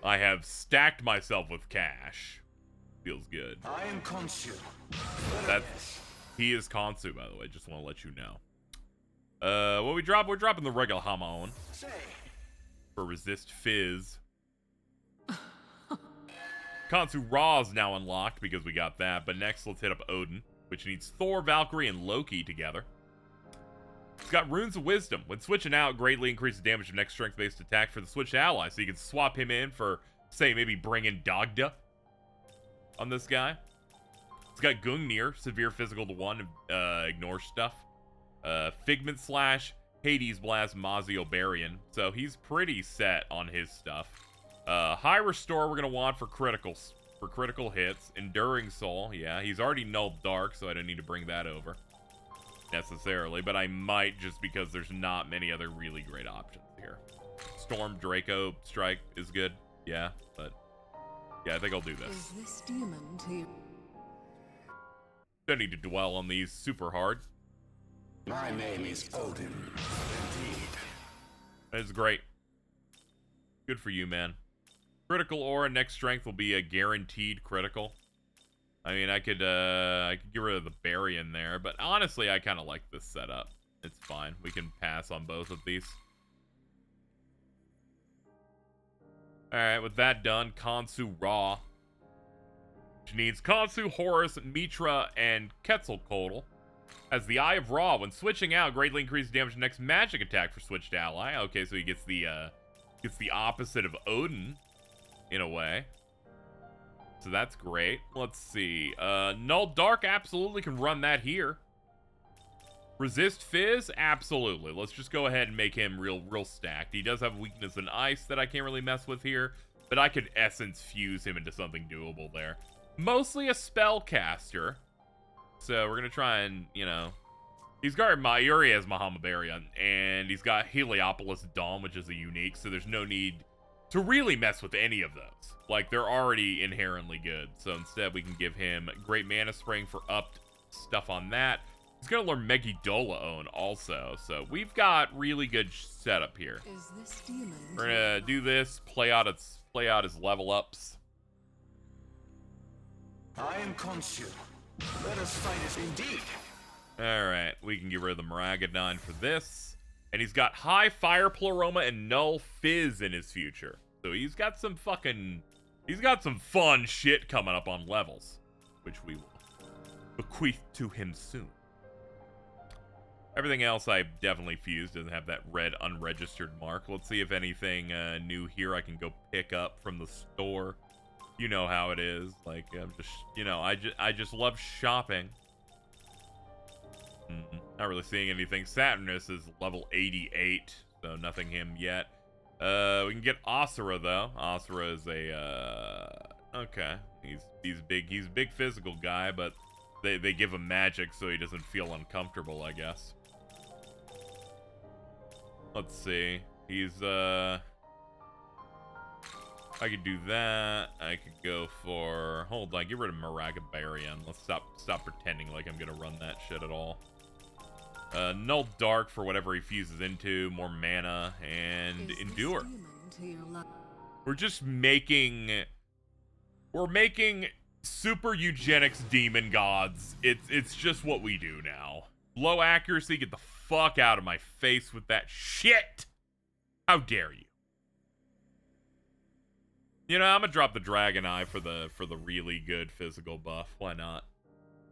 I have stacked myself with cash. Feels good. I am Khonshu. He is Khonshu, by the way. Just want to let you know. What we drop? We're dropping the regular Hamon for resist fizz. Khonshu Raw is now unlocked because we got that. But next, let's hit up Odin, which needs Thor, Valkyrie, and Loki together. It's got Runes of Wisdom. When switching out, greatly increases damage of next strength-based attack for the switched ally. So you can swap him in for, say, maybe bring in Dagda on this guy. It's got Gungnir, severe physical to 1, ignore stuff. Figment Slash, Hades Blast, Mazio Barian. So he's pretty set on his stuff. High Restore we're going to want for criticals. For critical hits. Enduring Soul, yeah. He's already nulled Dark, so I don't need to bring that over necessarily. But I might just because there's not many other really great options here. Storm Draco Strike is good, yeah. But, yeah, I think I'll do this. Is this demon to you? Don't need to dwell on these super hard. My name is Odin. Indeed. That's great. Good for you, man. Critical aura, next strength will be a guaranteed critical. I mean, I could get rid of the Barian there, but honestly, I kind of like this setup. It's fine. We can pass on both of these. Alright, with that done, Khonshu Raw. Which needs Khonshu, Horus, Mitra, and Quetzalcoatl. As the Eye of Ra, when switching out, greatly increases damage to next magic attack for switched ally. Okay, so he gets the opposite of Odin, in a way. So that's great. Let's see. Null Dark absolutely can run that here. Resist Fizz? Absolutely. Let's just go ahead and make him real stacked. He does have a weakness in Ice that I can't really mess with here, but I could Essence Fuse him into something doable there. Mostly a spellcaster. So we're going to try and, you know... He's got Mayuri as Mahamabarian, and he's got Heliopolis Dawn, which is a unique, so there's no need to really mess with any of those. Like, they're already inherently good. So instead, we can give him Great Mana Spring for upped stuff on that. He's going to learn Megiddola Own also, so we've got really good setup here. Is this demon? We're going to do this, play out his level ups. I am Khonshu. Let us fight as indeed. Alright, we can get rid of the Maragadon for this. And he's got High Fire Pleroma and Null Fizz in his future. So he's got some fun shit coming up on levels. Which we will bequeath to him soon. Everything else I definitely fused. Doesn't have that red unregistered mark. Let's see if anything new here I can go pick up from the store. You know how it is. Like, I'm just, you know, I just love shopping. Not really seeing anything. Saturnus is level 88, so nothing him yet. We can get Asura though. Asura is a okay. He's a big physical guy, but They give him magic so he doesn't feel uncomfortable, I guess. Let's see. He's, I could do that. I could go for... Hold on, get rid of Megami. Let's stop pretending like I'm gonna run that shit at all. Null Dark for whatever he fuses into, more mana, and Endure. We're just making... We're making super eugenics demon gods. It's just what we do now. Low accuracy, get the fuck out of my face with that shit! How dare you? You know, I'm gonna drop the Dragon Eye for the really good physical buff. Why not?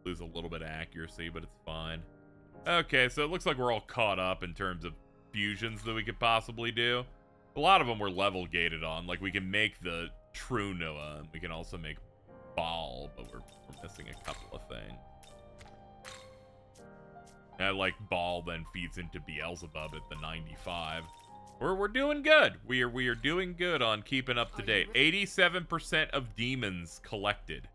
Lose a little bit of accuracy, but it's fine. Okay, so it looks like we're all caught up in terms of fusions that we could possibly do. A lot of them we're level gated on. Like, we can make the True Noah, and we can also make Baal, but we're missing a couple of things. And like Baal then feeds into Beelzebub at the 95. We're doing good. We are doing good on keeping up to date. 87% of demons collected.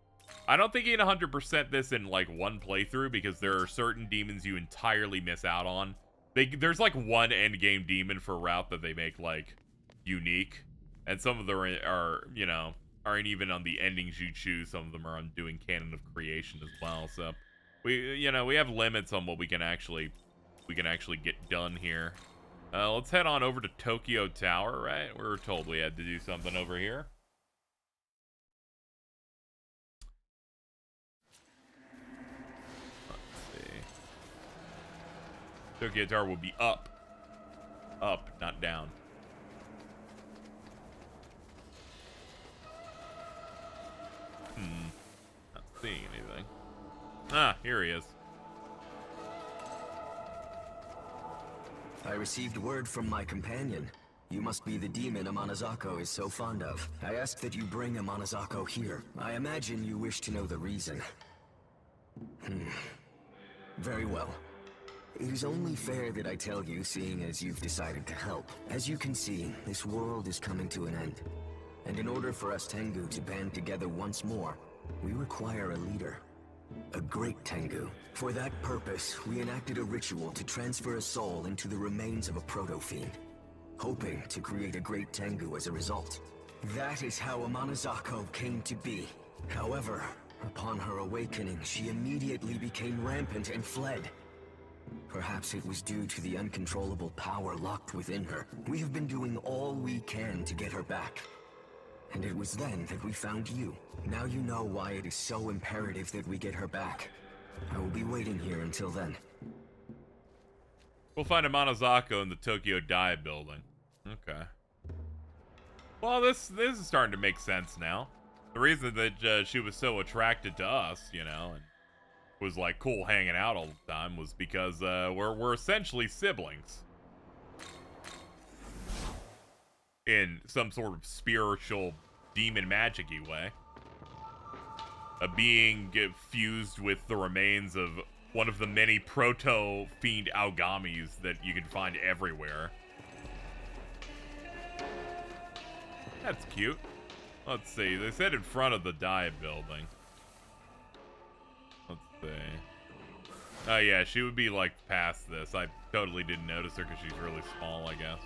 I don't think you can 100% this in like one playthrough because there are certain demons you entirely miss out on. There's like one endgame demon for route that they make like unique, and some of them are, you know, aren't even on the endings you choose. Some of them are on doing Canon of Creation as well. So we have limits on what we can actually get done here. Let's head on over to Tokyo Tower, right? We were told we had to do something over here. Tokyo Tower will be up. Up, not down. Not seeing anything. Ah, here he is. I received word from my companion. You must be the demon Amanazako is so fond of. I ask that you bring Amanazako here. I imagine you wish to know the reason. Very well. It is only fair that I tell you, seeing as you've decided to help. As you can see, this world is coming to an end. And in order for us Tengu to band together once more, we require a leader. A great Tengu. For that purpose, we enacted a ritual to transfer a soul into the remains of a proto-fiend, hoping to create a great Tengu as a result. That is how Amanazako came to be. However, upon her awakening, she immediately became rampant and fled. Perhaps it was due to the uncontrollable power locked within her. We have been doing all we can to get her back. And it was then that we found you. Now you know why it is so imperative that we get her back. I will be waiting here until then. We'll find a Amanazako in the Tokyo Dai building. Okay. Well, this is starting to make sense now. The reason that she was so attracted to us, you know, and was like cool hanging out all the time was because we're essentially siblings. In some sort of spiritual demon magic-y way. A being fused with the remains of one of the many proto-fiend Aogamis that you can find everywhere. That's cute. Let's see. They said in front of the Dai building. Let's see. Oh yeah, she would be like past this. I totally didn't notice her because she's really small, I guess.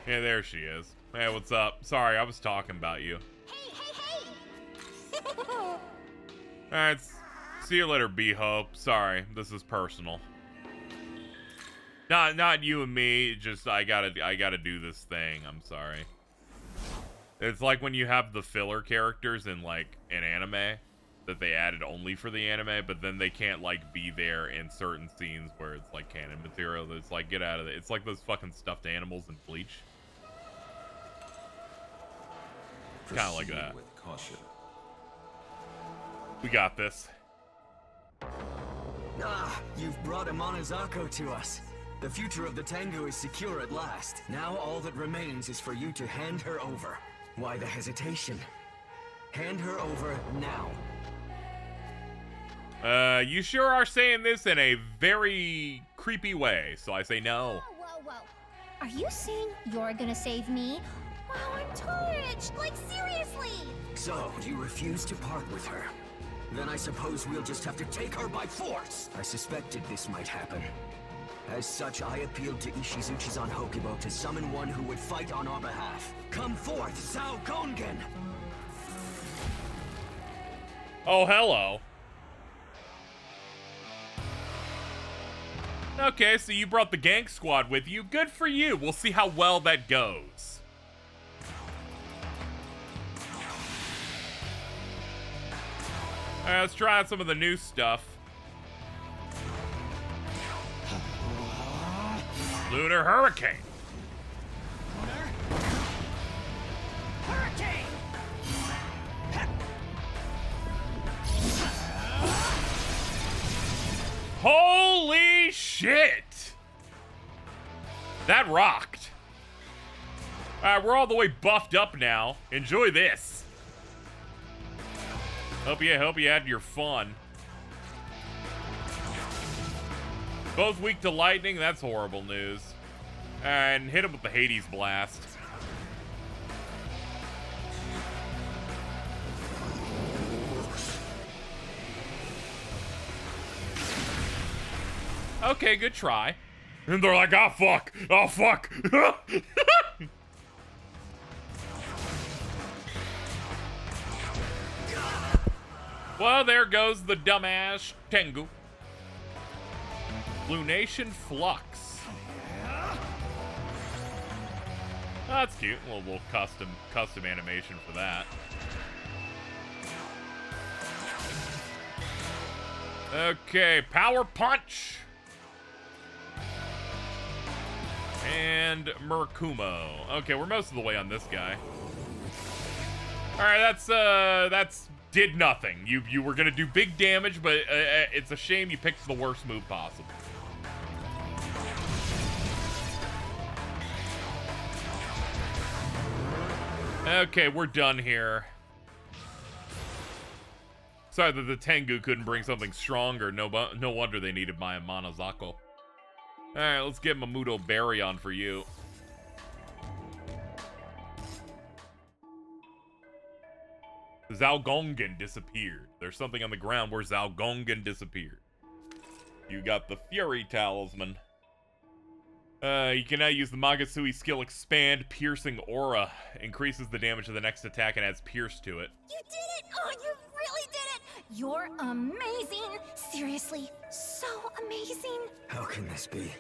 Yeah, there she is. Hey, what's up? Sorry, I was talking about you. Hey! Alright, see you later, B-Hope. Sorry, this is personal. Not you and me, just I gotta do this thing. I'm sorry. It's like when you have the filler characters in like an anime that they added only for the anime, but then they can't like be there in certain scenes where it's like canon material. It's like, get out of it. It's like those fucking stuffed animals in Bleach. Kind of like that. With caution. We got this. Ah, you've brought Amanazako to us. The future of the Tengu is secure at last. Now all that remains is for you to hand her over. Why the hesitation? Hand her over now. You sure are saying this in a very creepy way, so I say no. Whoa. Are you saying you're gonna save me? Wow, I'm touched! Like, seriously! So, you refuse to part with her. Then I suppose we'll just have to take her by force! I suspected this might happen. As such, I appealed to Ishizuchi-san Hokubo to summon one who would fight on our behalf. Come forth, Zhao Gongen! Oh, hello. Okay, so you brought the gang squad with you. Good for you. We'll see how well that goes. Alright, let's try out some of the new stuff. Lunar Hurricane. Holy shit! That rocked. Alright, we're all the way buffed up now. Enjoy this. Hope you had your fun. Both weak to lightning, that's horrible news. And hit him with the Hades Blast. Okay, good try. And they're like, oh fuck, oh fuck. Well, there goes the dumbass Tengu. Lunation Flux. Oh, that's cute. A little custom animation for that. Okay, Power Punch. And Murakumo. Okay, we're most of the way on this guy. Alright, that's did nothing. You were gonna do big damage, but it's a shame you picked the worst move possible. Okay, we're done here. Sorry that the Tengu couldn't bring something stronger. No wonder they needed my Manazako. Alright, let's get Mamuto Berry on for you. Zhao Gongen disappeared. There's something on the ground where Zhao Gongen disappeared. You got the Fury Talisman. You can now use the Magasui skill Expand Piercing Aura. Increases the damage of the next attack and adds Pierce to it. You did it! Oh, you really did it! You're amazing! Seriously, so amazing! How can this be?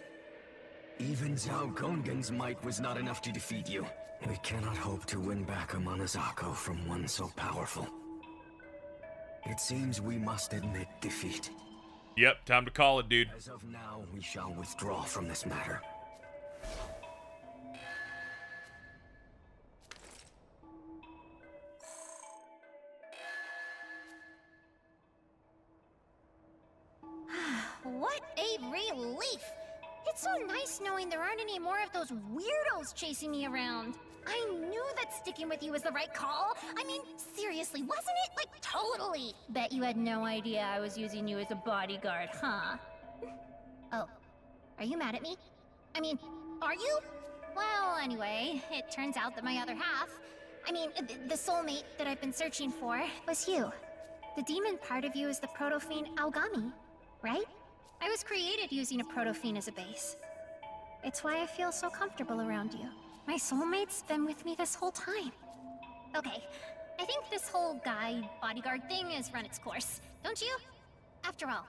Even Zhao Gongen's might was not enough to defeat you. We cannot hope to win back a Manazako from one so powerful. It seems we must admit defeat. Yep, time to call it, dude. As of now, we shall withdraw from this matter. What a relief! It's so nice knowing there aren't any more of those weirdos chasing me around. I knew that sticking with you was the right call. I mean, seriously, wasn't it? Like, totally. Bet you had no idea I was using you as a bodyguard, huh? Oh, are you mad at me? I mean, are you? Well, anyway, it turns out that my other half, I mean, the soulmate that I've been searching for, was you. The demon part of you is the proto-fiend Aogami, right? I was created using a proto-fiend as a base. It's why I feel so comfortable around you. My soulmate's been with me this whole time. Okay, I think this whole guy bodyguard thing has run its course, don't you? After all,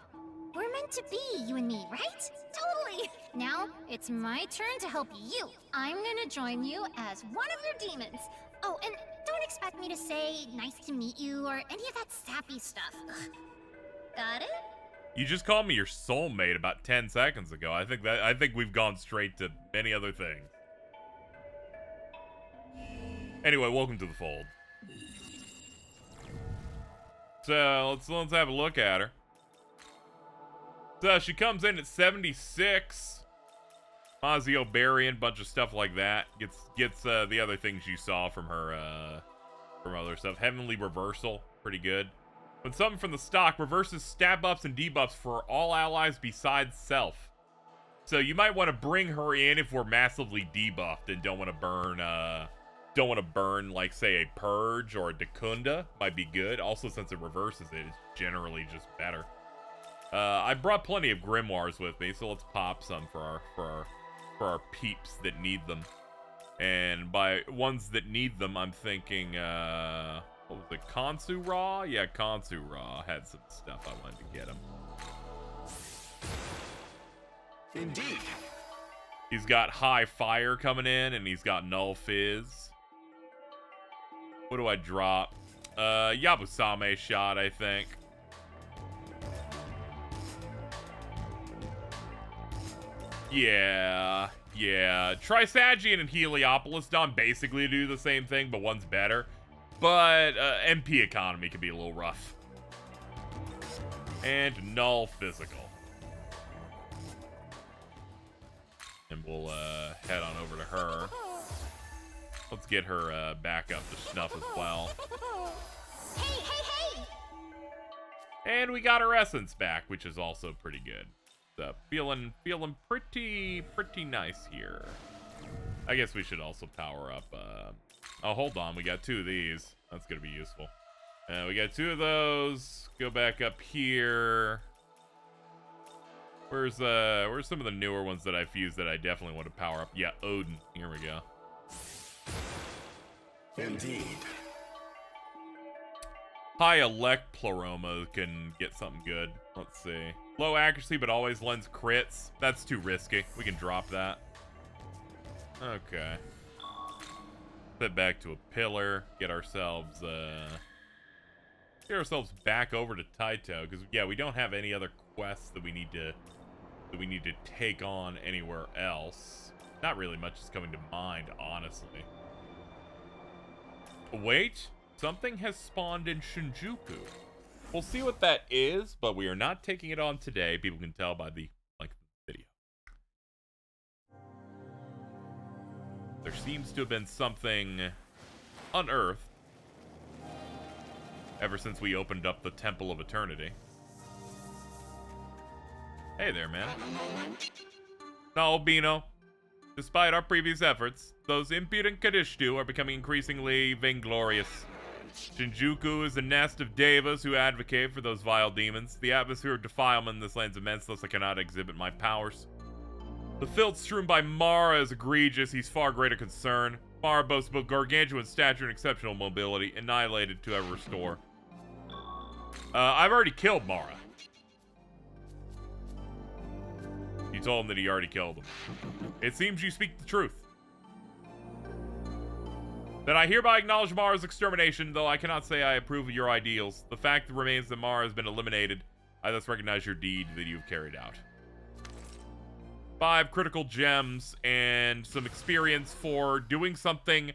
we're meant to be, you and me, right? Totally! Now, it's my turn to help you. I'm gonna join you as one of your demons. Oh, and don't expect me to say nice to meet you or any of that sappy stuff. Ugh. Got it? You just called me your soulmate about 10 seconds ago. I think we've gone straight to many other things. Anyway, welcome to the fold. So let's have a look at her. So she comes in at 76. Mazio Barian, bunch of stuff like that. Gets the other things you saw from her from other stuff. Heavenly Reversal, pretty good. When something from the stock reverses stat buffs and debuffs for all allies besides self. So you might want to bring her in if we're massively debuffed and don't want to burn don't want to burn, like, say, a Purge or a Dacunda. Might be good. Also, since it reverses it, it's generally just better. I brought plenty of Grimoires with me, so let's pop some for our peeps that need them. And by ones that need them, I'm thinking, what was it, Kansu Raw? Yeah, Kansu Raw had some stuff I wanted to get him. Indeed. He's got High Fire coming in, and he's got Null Fizz. What do I drop? Yabusame shot, I think. Yeah. Trisagian and Heliopolis Dawn basically do the same thing, but one's better. But MP economy can be a little rough. And Null Physical. And we'll head on over to her. Let's get her back up to snuff as well. Hey! And we got her essence back, which is also pretty good. So feeling pretty nice here. I guess we should also power up. Oh, hold on, we got 2 of these. That's gonna be useful. We got 2 of those. Go back up here. Where's some of the newer ones that I've used that I definitely want to power up? Yeah, Odin. Here we go. Indeed. High Elect Pleroma can get something good. Let's see. Low accuracy, but always lends crits. That's too risky. We can drop that. Okay. Set back to a pillar. Get ourselves back over to Taito, because yeah, we don't have any other quests that we need to take on anywhere else. Not really much is coming to mind, honestly. Wait, something has spawned in Shinjuku. We'll see what that is, but we are not taking it on today. People can tell by the video. There seems to have been something unearthed ever since we opened up the Temple of Eternity. Hey there, man. No, Bino. Despite our previous efforts, those impudent Kadishtu are becoming increasingly vainglorious. Shinjuku is a nest of devas who advocate for those vile demons. The atmosphere of defilement in this land's immense, thus I cannot exhibit my powers. The filth strewn by Mara is egregious. He's far greater concern. Mara boasts both gargantuan stature and exceptional mobility, annihilated to ever restore. I've already killed Mara. You told him that he already killed him. It seems you speak the truth. Then I hereby acknowledge Mara's extermination, though I cannot say I approve of your ideals. The fact remains that Mara has been eliminated. I thus recognize your deed that you have carried out. 5 critical gems and some experience for doing something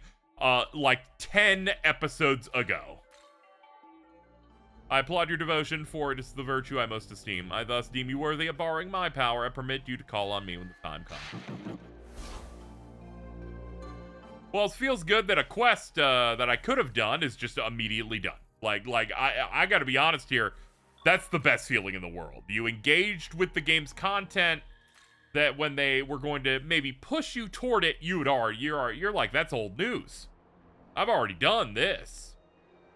like 10 episodes ago. I applaud your devotion, for it is the virtue I most esteem. I thus deem you worthy of borrowing my power and permit you to call on me when the time comes. Well, it feels good that a quest that I could have done is just immediately done. Like I gotta be honest here, that's the best feeling in the world. You engaged with the game's content, that when they were going to maybe push you toward it, you're like, that's old news. I've already done this.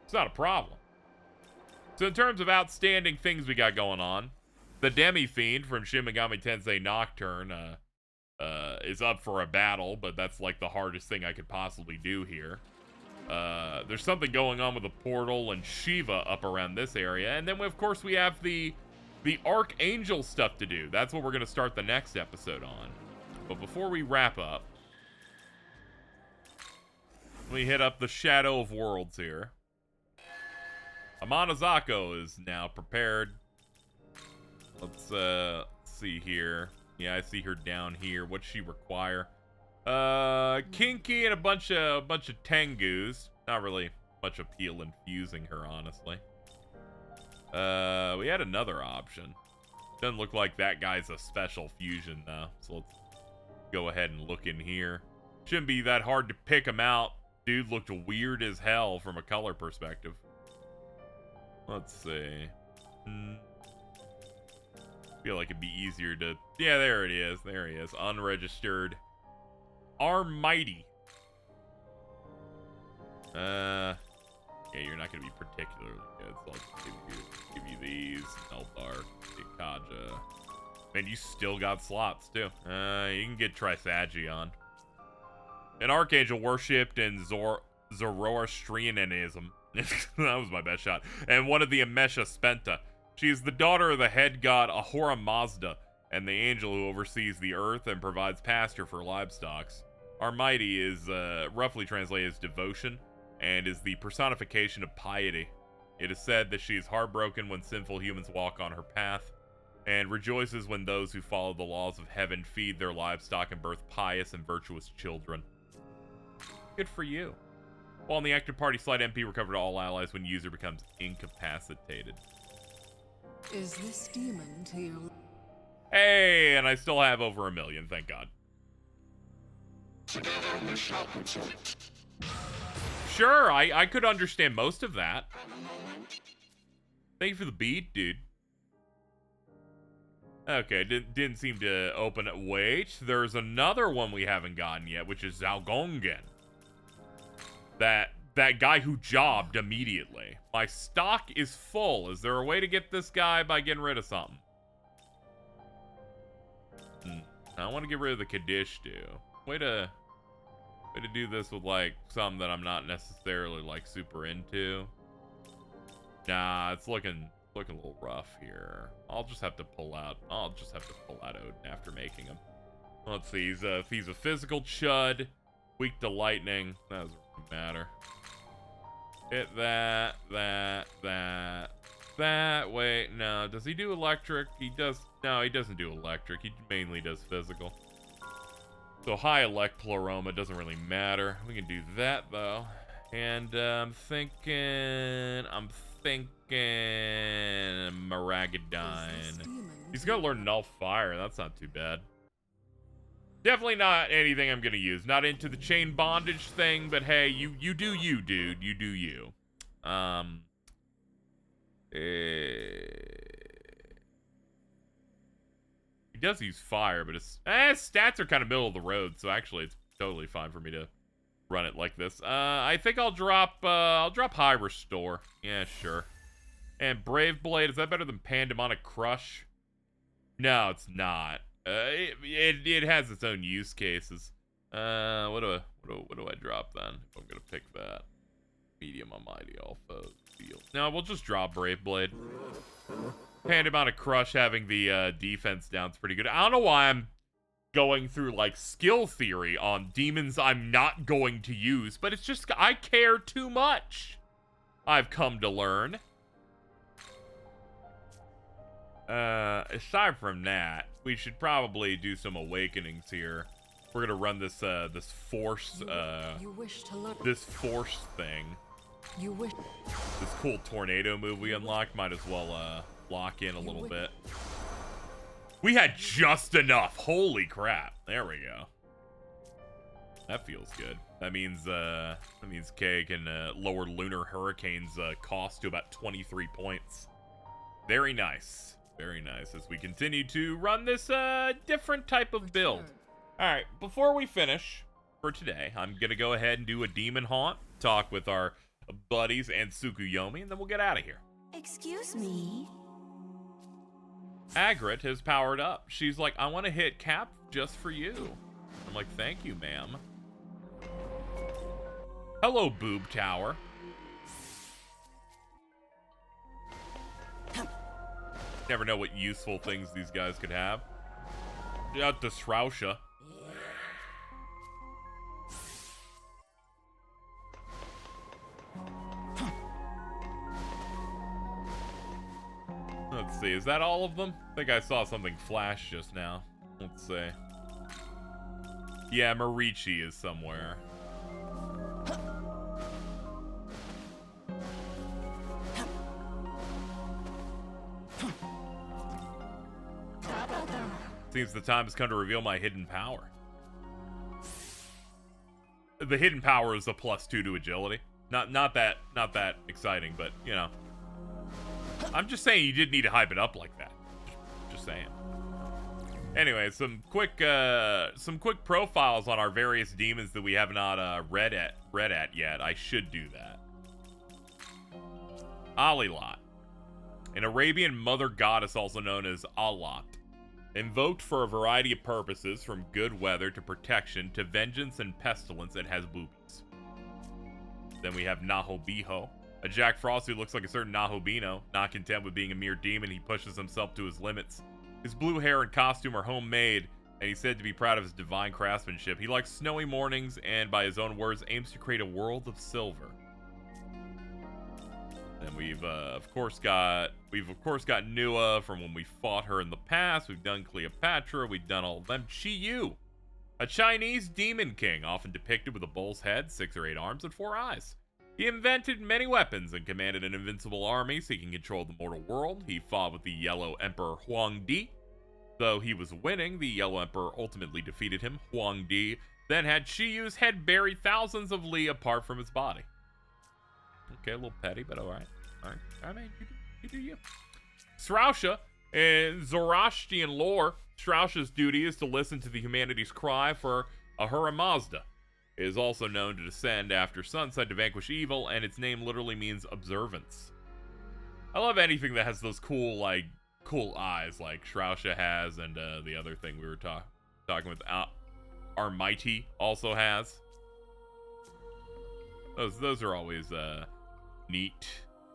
It's not a problem. So in terms of outstanding things we got going on, the Demi-Fiend from Shin Megami Tensei Nocturne is up for a battle, but that's like the hardest thing I could possibly do here. There's something going on with the portal and Shiva up around this area, and then of course we have the Archangel stuff to do. That's what we're going to start the next episode on. But before we wrap up, we hit up the Shadow of Worlds here. Amanazako is now prepared. Let's see here. Yeah, I see her down here. What's she require? Kinky and a bunch of Tengus. Not really much appeal in fusing her, honestly. We had another option. Doesn't look like that guy's a special fusion though. So let's go ahead and look in here. Shouldn't be that hard to pick him out. Dude looked weird as hell from a color perspective. Let's see. Feel like it'd be easier to... Yeah, there it is. There he is. Unregistered. Armighty. Yeah, you're not gonna be particularly good, so I'll just give you these. Eldar, Kaja. Man, you still got slots, too. You can get Trisagion. An Archangel worshipped in Zoroastrianism. That was my best shot. And one of the Amesha Spenta. She is the daughter of the head god Ahura Mazda, and the angel who oversees the earth and provides pasture for livestock. Almighty is roughly translated as devotion, and is the personification of piety. It is said that she is heartbroken when sinful humans walk on her path, and rejoices when those who follow the laws of heaven feed their livestock and birth pious and virtuous children. Good for you. While in the active party slide, MP recovered all allies when user becomes incapacitated. Is this demon to your... Hey, and I still have over 1 million, thank God. Sure, I could understand most of that. Thank you for the beat, dude. Okay, didn't seem to open it. Wait, there's another one we haven't gotten yet, which is Zalgongen. That guy who jobbed immediately. My stock is full. Is there a way to get this guy by getting rid of something? I want to get rid of the Kadishtu. Way to do this with, like, something that I'm not necessarily, like, super into. Nah, it's looking a little rough here. I'll just have to pull out Odin after making him. Let's see, if he's a physical chud, weak to lightning, that doesn't really matter. Hit that. Wait, no, does he do electric? No, he doesn't do electric. He mainly does physical. So high elect Pleroma doesn't really matter. We can do that though. And I'm thinking Maragadine. He's gonna learn Null Fire. That's not too bad. Definitely not anything I'm gonna use. Not into the chain bondage thing, but hey, you do you, dude. You do you. He does use fire, but his stats are kind of middle of the road, so actually it's totally fine for me to run it like this. I think I'll drop High Restore. Yeah, sure. And Brave Blade, is that better than Pandemonic Crush? No, it's not. It has its own use cases. What do I drop then? If I'm gonna pick that. Medium Almighty Alpha Field. No, we'll just drop Brave Blade. Pandemonic Crush having the defense down's pretty good. I don't know why I'm going through like skill theory on demons I'm not going to use, but it's just I care too much. I've come to learn. Aside from that, we should probably do some awakenings here. We're gonna run this this force this force thing. This cool tornado move we unlocked. Might as well lock in a little bit. We had just enough. Holy crap. There we go. That feels good. That means Kay can lower Lunar Hurricane's cost to about 23 points. Very nice. Very nice as we continue to run this different type of build. Alright, before we finish for today, I'm going to go ahead and do a Demon Haunt, talk with our buddies and Tsukuyomi, and then we'll get out of here. Excuse me? Agrit has powered up. She's like, I want to hit Cap just for you. I'm like, thank you, ma'am. Hello, Boob Tower. Never know what useful things these guys could have. Out to Shrousha. Let's see, is that all of them? I think I saw something flash just now. Let's see. Yeah, Marichi is somewhere. Seems the time has come to reveal my hidden power. The hidden power is a +2 to agility. Not that exciting, but you know. I'm just saying you didn't need to hype it up like that. Just saying. Anyway, some quick profiles on our various demons that we have not read at yet. I should do that. Alilat, an Arabian mother goddess also known as Alat, invoked for a variety of purposes, from good weather to protection to vengeance and pestilence. It has boobies. Then we have Nahobiho, a Jack Frost who looks like a certain Nahobino. Not content with being a mere demon, he pushes himself to his limits. His blue hair and costume are homemade, and he's said to be proud of his divine craftsmanship. He likes snowy mornings and, by his own words, aims to create a world of silver. Then we've of course got Nua from when we fought her in the past. We've done Cleopatra. We've done all of them. Chi Yu, a Chinese demon king, often depicted with a bull's head, 6 or 8 arms, and 4 eyes. He invented many weapons and commanded an invincible army seeking control of the mortal world. He fought with the Yellow Emperor Huang Di. Though he was winning, the Yellow Emperor ultimately defeated him. Huang Di then had Chi Yu's head buried thousands of li apart from his body. Okay, a little petty, but alright. Alright. I mean, you do you. Srausha, in Zoroastrian lore, Srausha's duty is to listen to the humanity's cry for Ahura Mazda. It is also known to descend after sunset to vanquish evil, and its name literally means observance. I love anything that has those cool eyes like Srausha has, and the other thing we were talking with Armighty also has. Those are always neat.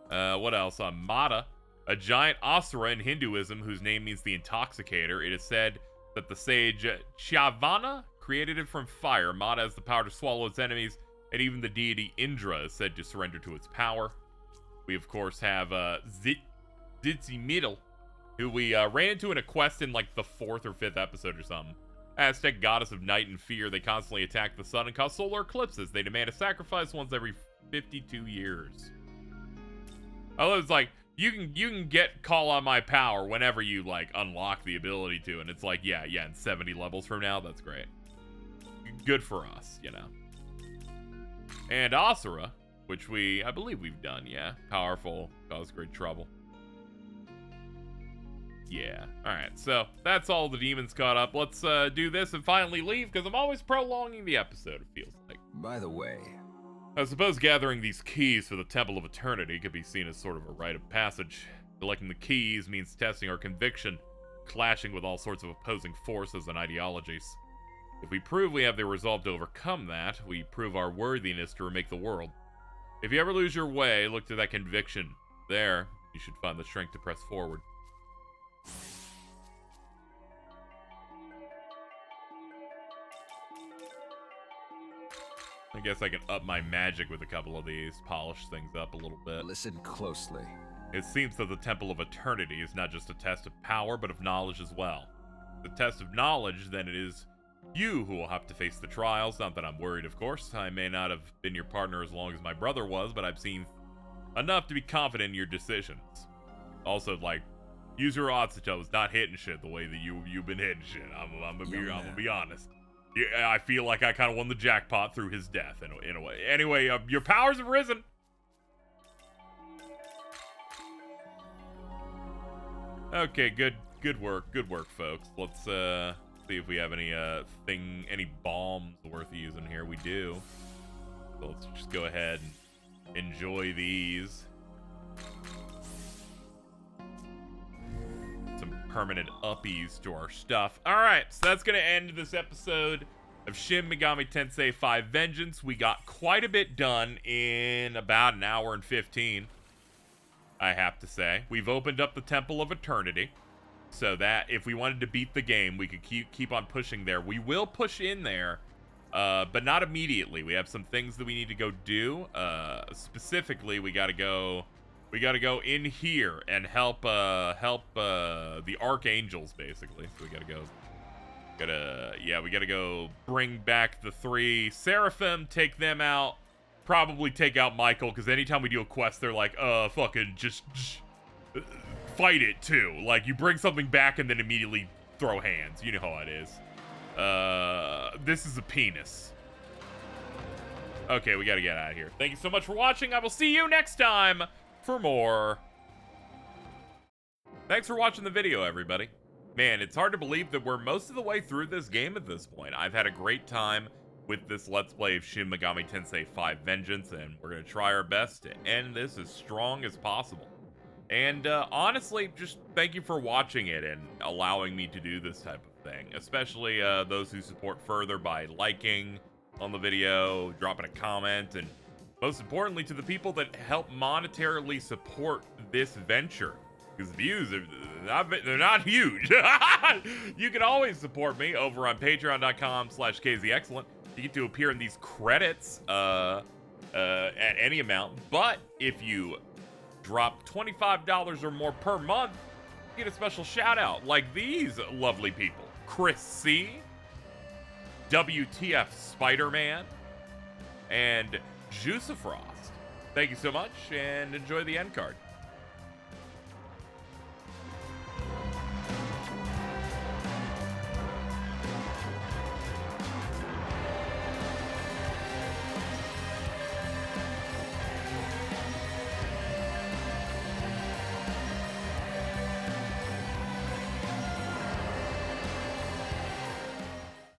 What else? Mata, a giant asura in Hinduism whose name means the intoxicator. It is said that the sage Chavana created it from fire. Mata has the power to swallow its enemies, and even the deity Indra is said to surrender to its power. We, of course, have Zitzimiddle, who we ran into in a quest in like the 4th or 5th episode or something. Aztec goddess of night and fear. They constantly attack the sun and cause solar eclipses. They demand a sacrifice once every 52 years. Oh, it's like, you can get call on my power whenever you like unlock the ability to, and it's like, yeah, in 70 levels from now, that's great. Good for us, you know. And Asura, which I believe we've done, yeah. Powerful, cause great trouble. Yeah, alright, so that's all the demons caught up. Let's do this and finally leave, because I'm always prolonging the episode, it feels like. By the way, I suppose gathering these keys for the Temple of Eternity could be seen as sort of a rite of passage. Collecting the keys means testing our conviction, clashing with all sorts of opposing forces and ideologies. If we prove we have the resolve to overcome that, we prove our worthiness to remake the world. If you ever lose your way, look to that conviction. There, you should find the strength to press forward. I guess I can up my magic with a couple of these, polish things up a little bit. listen closely. It seems that the Temple of Eternity is not just a test of power, but of knowledge as well. The test of knowledge, then it is you who will have to face the trials. Not that I'm worried, of course. I may not have been your partner as long as my brother was, but I've seen enough to be confident in your decisions. Also, like, Yuzuru Atsuto is not hitting shit the way that you've been hitting shit. I'm gonna be honest. Yeah, I feel like I kind of won the jackpot through his death in a way. Anyway, your powers have risen. Okay, good work, folks. Let's see if we have any bombs worth using here. We do. So let's just go ahead and enjoy these. Some permanent uppies to our stuff. Alright, so that's going to end this episode of Shin Megami Tensei 5 Vengeance. We got quite a bit done in about an hour and 15, I have to say. We've opened up the Temple of Eternity, so that if we wanted to beat the game, we could keep on pushing there. We will push in there, but not immediately. We have some things that we need to go do. Specifically, we gotta go in here and help the archangels, basically. So we gotta go bring back the 3 seraphim, take them out, probably take out Michael, because anytime we do a quest, they're like, fucking just fight it too. Like, you bring something back and then immediately throw hands. You know how it is. This is a penis. Okay, we gotta get out of here. Thank you so much for watching. I will see you next time for more. Thanks for watching the video, everybody. man, it's hard to believe that we're most of the way through this game at this point. I've had a great time with this Let's Play of Shin Megami Tensei 5 Vengeance, and we're going to try our best to end this as strong as possible. And honestly, just thank you for watching it and allowing me to do this type of thing, especially those who support further by liking on the video, dropping a comment, and most importantly, to the people that help monetarily support this venture. Because views, they're not huge. You can always support me over on patreon.com/KZExcellent. You get to appear in these credits at any amount. But if you drop $25 or more per month, you get a special shout out like these lovely people: Chris C, WTF Spider-Man, and Juicifrost. Thank you so much, and enjoy the end card.